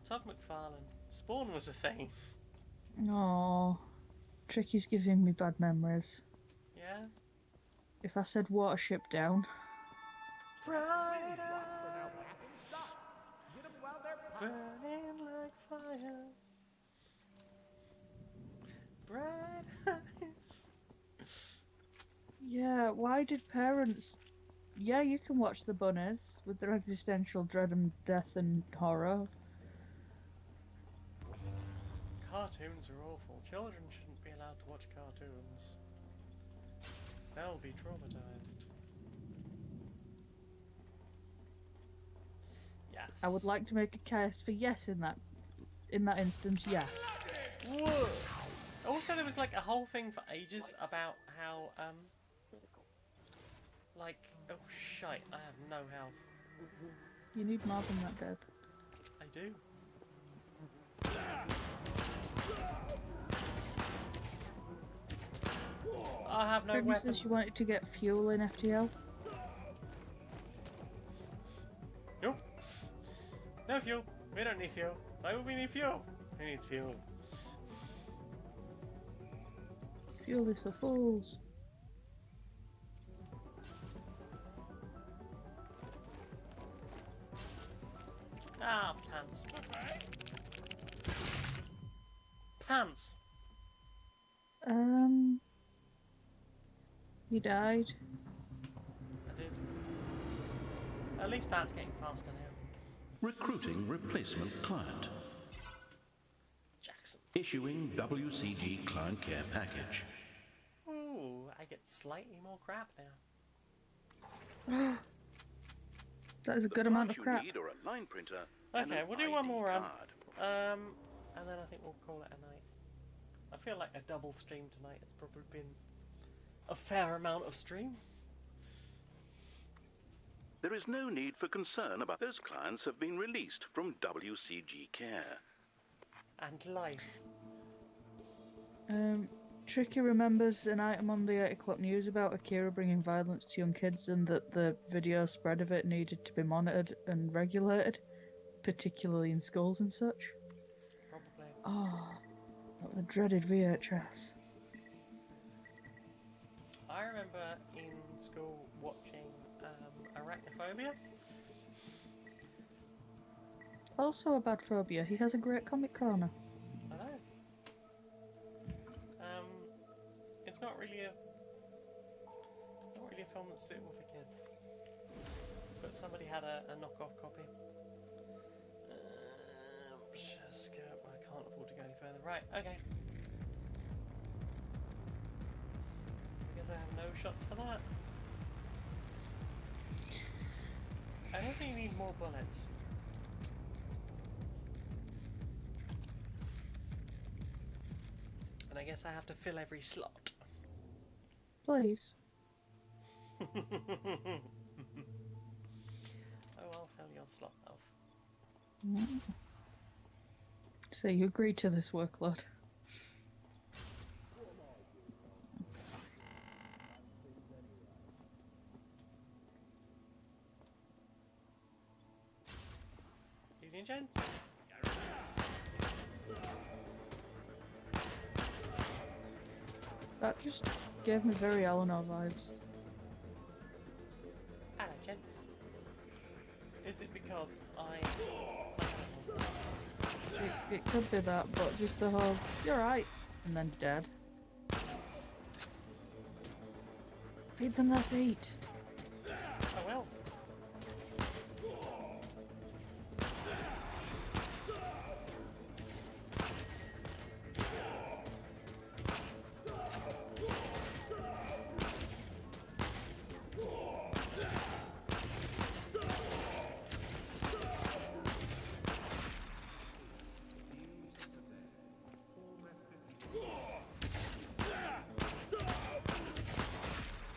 Todd McFarlane. Spawn was a thing. Oh, Tricky's giving me bad memories. Yeah. If I said Watership Down. Bright For now, laughing stock. Get 'em while they're popping. burning like fire. Bright eyes. Yeah, why did parents... Yeah, you can watch the bunnies with their existential dread and death and horror. Cartoons are awful. Children shouldn't be allowed to watch cartoons. They'll be traumatized. Yes. I would like to make a case for yes in that instance, yes. Whoa! Also, there was like a whole thing for ages about how like, oh shite, I have no health. You need more than that, Dad. I do. I have no Remember weapon. says you wanted to get fuel in FTL? Nope. No fuel. We don't need fuel. Why would we need fuel? Who needs fuel? Fuel is for fools. Ah, pants. Pants. You died. I did. At least that's getting faster now. Recruiting replacement client. Jackson. Issuing WCG client care package. Ooh, I get slightly more crap now. That is a good amount of crap. You need are a line printer. Okay, we'll do one more run. card. And then I think we'll call it a night. I feel like a double stream tonight. It's probably been a fair amount of stream. There is no need for concern about those clients have been released from WCG care. And life. Tricky remembers an item on the 8 o'clock news about Akira bringing violence to young kids and that the video spread of it needed to be monitored and regulated, particularly in schools and such. Probably. Oh, the dreaded VHS. I remember in school watching Arachnophobia. Also a bad phobia, he has a great comic corner. I know. It's not really a film that's suitable for kids. But somebody had a knockoff copy. Just go. I can't afford to go any further. Right. Okay. I guess I have no shots for that. I don't think you need more bullets. And I guess I have to fill every slot. Please. Oh, I'll fill your slot, love. So you agree to this workload? Evening, gents. That just gave me very Eleanor vibes. Hello, gents. Is it because I... It could be that, but just the whole, you're right, and then dead. Feed them their feet. I will.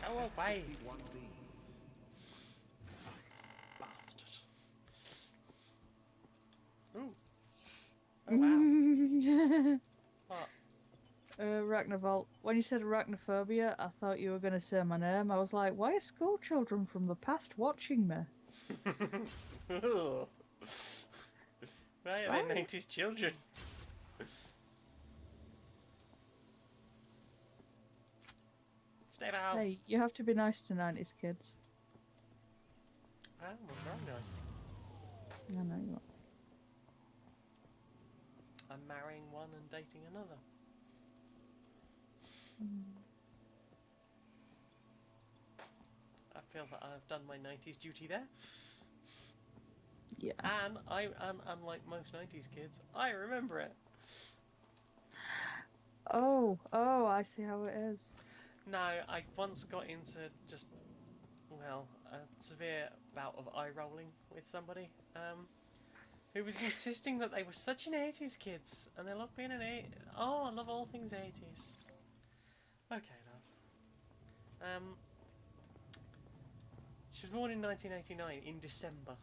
Go away, bastard. Ooh. Oh wow. What? Arachnovolt. When you said arachnophobia, I thought you were going to say my name. I was like, why are school children from the past watching me? Ooh. Right, Why? they're 90s children. Stay the house. Hey, you have to be nice to 90s kids. Oh, well, very nice. I know you are. I'm marrying one and dating another. I feel that I've done my 90s duty there. Yeah. And unlike most 90s kids, I remember it. Oh, I see how it is. No, I once got into just, well, a severe bout of eye rolling with somebody who was insisting that they were such an 80s kids and they love being an 80s. Oh, I love all things 80s. Okay, love. She was born in 1989 in December.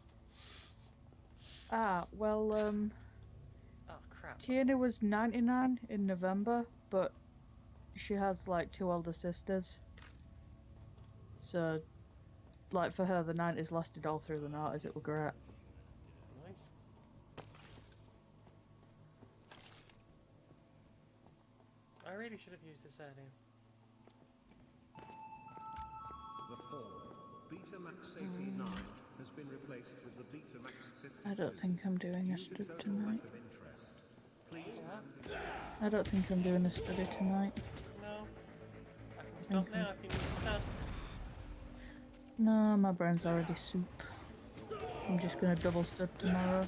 Ah, well, Oh, crap. Tiana was 99 in November, but she has, like, 2 older sisters. So, like, for her, the 90s lasted all through the 90s. It was great. Nice. I really should have used this earlier. The Ford Betamax 89 has been replaced with the Betamax 52. I don't think I'm doing a study tonight. Please. I don't think I'm doing a study tonight. No. I can stop now if you need to start. No, my brain's already soup. I'm just gonna double stud tomorrow.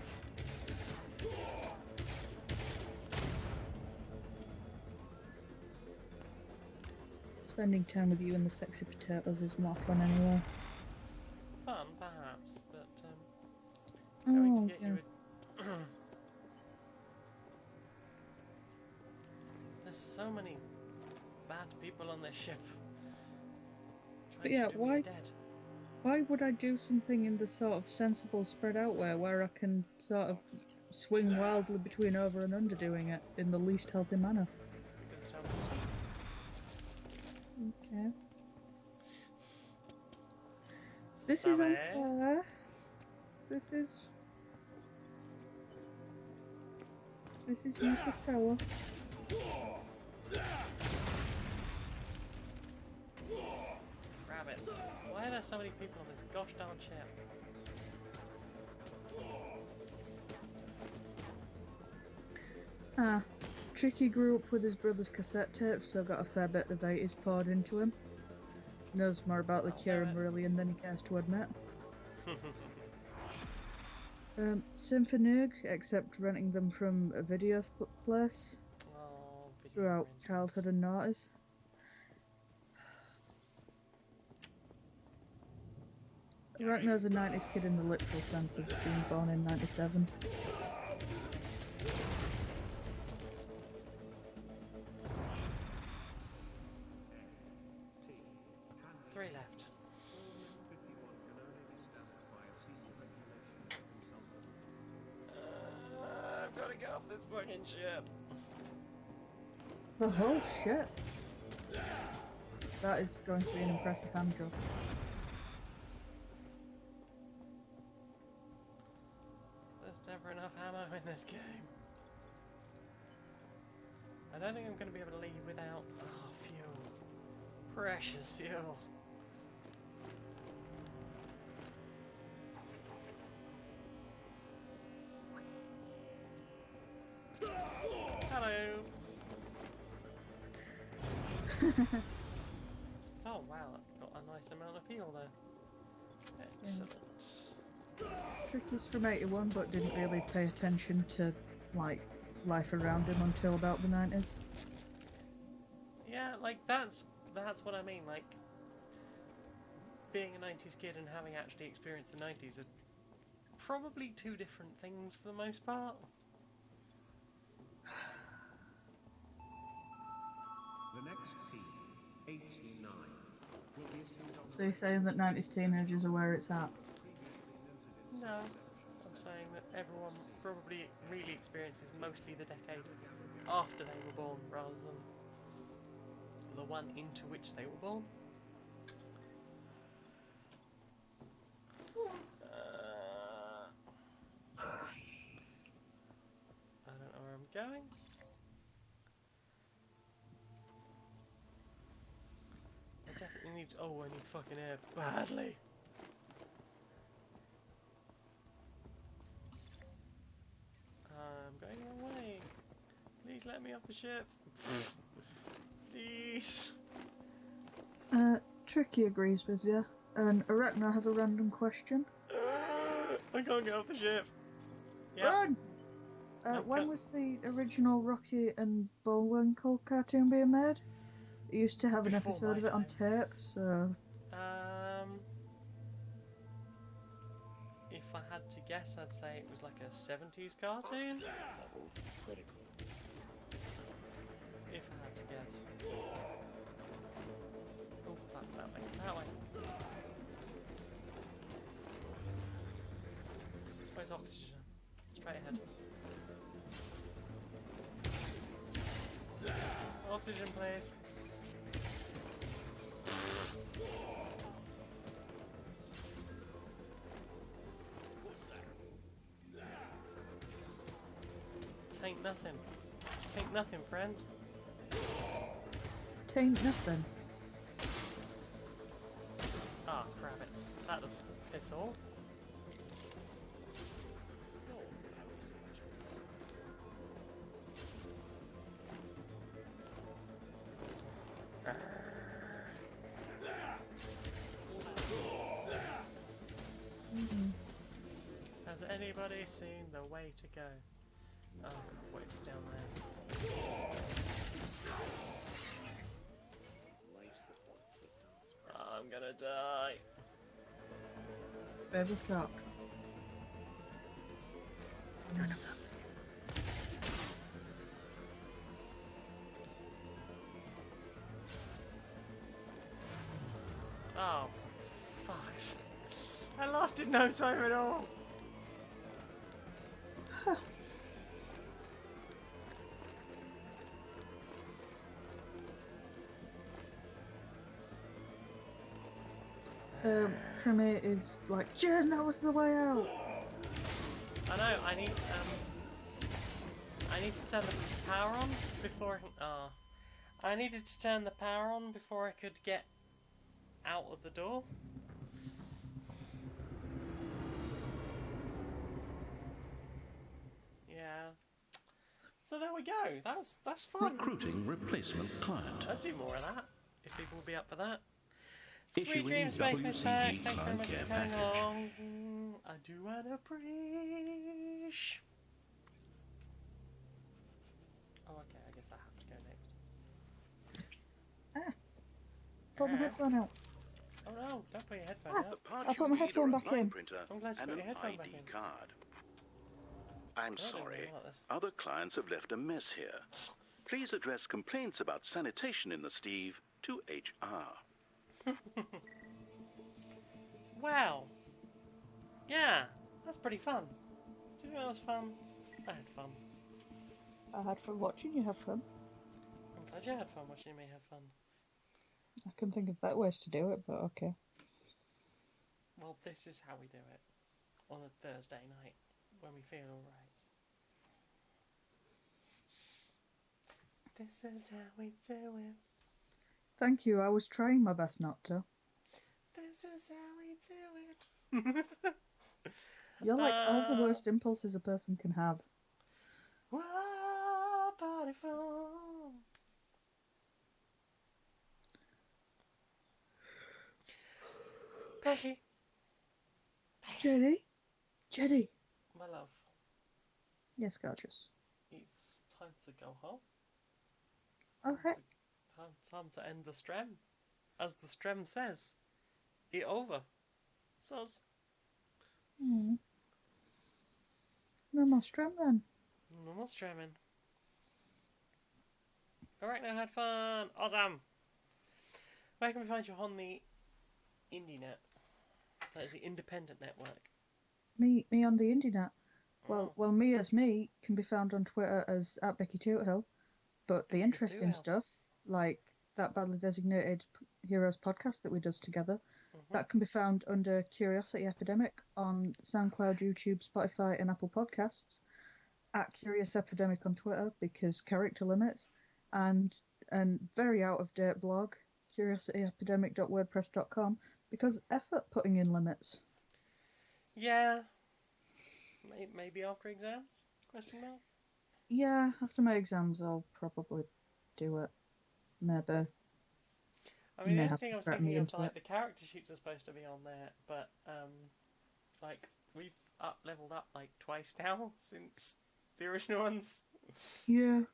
Spending time with you and the sexy potatoes is more fun anyway. Fun, perhaps, but going to get you a... There's so many bad people on this ship. But yeah, to do me dead. why would I do something in the sort of sensible spread out way where I can sort of swing wildly between over and under doing it in the least healthy manner? Because it's television. Okay. This is unfair. This is use of power. Rabbits. Why are there so many people on this gosh darn ship? Ah, Tricky grew up with his brother's cassette tapes, so got a fair bit of 80s poured into him. Knows more about the Cure and Marillion than he cares to admit. Symphonig, except renting them from a video place throughout childhood and noughties. Ragna's a 90s kid in the literal sense of being born in 97. Three left. I've got to get off this fucking ship. Oh shit! That is going to be an impressive hand job. There's never enough ammo in this game. I don't think I'm going to be able to leave without fuel. Precious fuel. Hello. Oh wow, that got a nice amount of fuel there. Excellent. Tricky's from 81, but didn't really pay attention to like life around him until about the 90s. Yeah, like that's what I mean. Like being a 90s kid and having actually experienced the 90s are probably two different things for the most part. The next team, 89, will be assumed on So you're saying that 90s teenagers are where it's at? No, I'm saying that everyone probably really experiences mostly the decade after they were born rather than the one into which they were born. I don't know where I'm going. I definitely need. Oh, I need fucking air badly. I'm going the wrong way. Please let me off the ship. Please. Tricky agrees with you. And Arachna has a random question. I can't get off the ship. Yep. Run! When was the original Rocky and Bullwinkle cartoon being made? It used to have an Before episode of my it on time. tape, so... If I had to guess, I'd say it was like a 70s cartoon. Levels critical. If I had to guess. Oh, fuck, that way. That way. Where's oxygen? Straight ahead. Oxygen, please. Tain't nothing. Tain't nothing, friend. Tain't nothing. Ah, crabbits. That doesn't piss all. Has anybody seen the way to go? Oh, wait, it's down there. Life support systems. I'm gonna die. Baby shark. None of that. Oh, fucks. I lost in no time at all. Cremate is like, Jen, that was the way out! I know, I need to turn the power on before I needed to turn the power on before I could get out of the door. Yeah. So there we go. That's fun. Recruiting replacement client. I'd do more of that if people would be up for that. Issuing Sweet dreams, Space Miss Pack. WCG Thank you very client much care for coming package. along. I do want to preach. Oh, okay. I guess I have to go next. Pull my headphone out. Oh no! Don't put your headphone out. I'll put my headphone back in. I'm glad you And put an your headphone back ID in. card. I'm I don't sorry. really like this. Other clients have left a mess here. Please address complaints about sanitation in the Steve to HR. Wow. Yeah, that's pretty fun. Do you think that was fun? I had fun. I had fun watching you have fun. I'm glad you had fun watching me have fun. I can think of better ways to do it, but okay. Well, this is how we do it on a Thursday night when we feel alright. This is how we do it Thank you. I was trying my best not to. This is how we do it. You're like all the worst impulses a person can have. Wow, party fun. Becky. Jenny? Jenny? My love. Yes, gorgeous. It's time to go home. Okay. Time to end the strem. As the strem says. It over. Soz. No more strum then. No more stremming. Alright, now had fun. Awesome. Where can we find you on the IndieNet? That is the independent network. Me on the internet. Well, me as me can be found on Twitter as @BeckyToothill, but the interesting stuff, like that badly designated Heroes podcast that we does together, that can be found under Curiosity Epidemic on SoundCloud, YouTube, Spotify, and Apple Podcasts. Curious Epidemic on Twitter because character limits, and very out of date blog, curiosityepidemic.wordpress.com, because effort putting in limits. Yeah. Maybe after exams? Question mark? Yeah, after my exams I'll probably do it. Maybe. I mean, the only thing I was thinking of, like, the character sheets are supposed to be on there, but, like, we've leveled up, like, twice now since the original ones. Yeah.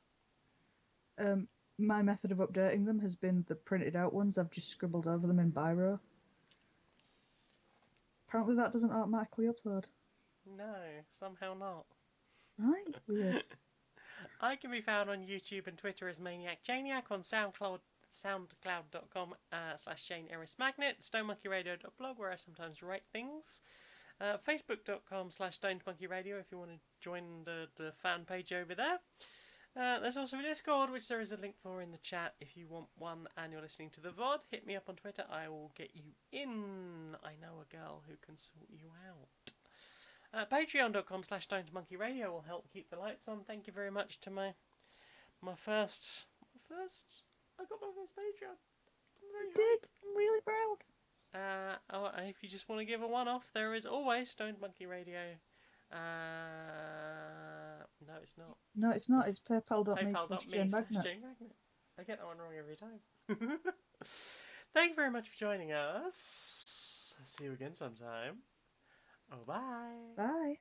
My method of updating them has been the printed out ones. I've just scribbled over them in Biro. Apparently that doesn't automatically upload. No, somehow not. Right, weird. I can be found on YouTube and Twitter as Maniac Janiac, on soundcloud.com/ShaneErisMagnet, StoneMonkeyRadio.blog, where I sometimes write things, Facebook.com/StonedMonkeyRadio if you want to join the fan page over there. There's also a Discord, which there is a link for in the chat. If you want one and you're listening to the VOD, hit me up on Twitter. I will get you in. I know a girl who can sort you out. Patreon.com/StonedMonkeyRadio will help keep the lights on. Thank you very much to my first. I got my first Patreon. You did. I'm really proud. If you just want to give a one-off, there is always Stoned Monkey Radio. No, it's not. No, it's not. It's paypal.me/JaneMagnet. I get that one wrong every time. Thank you very much for joining us. I'll see you again sometime. Oh, bye. Bye.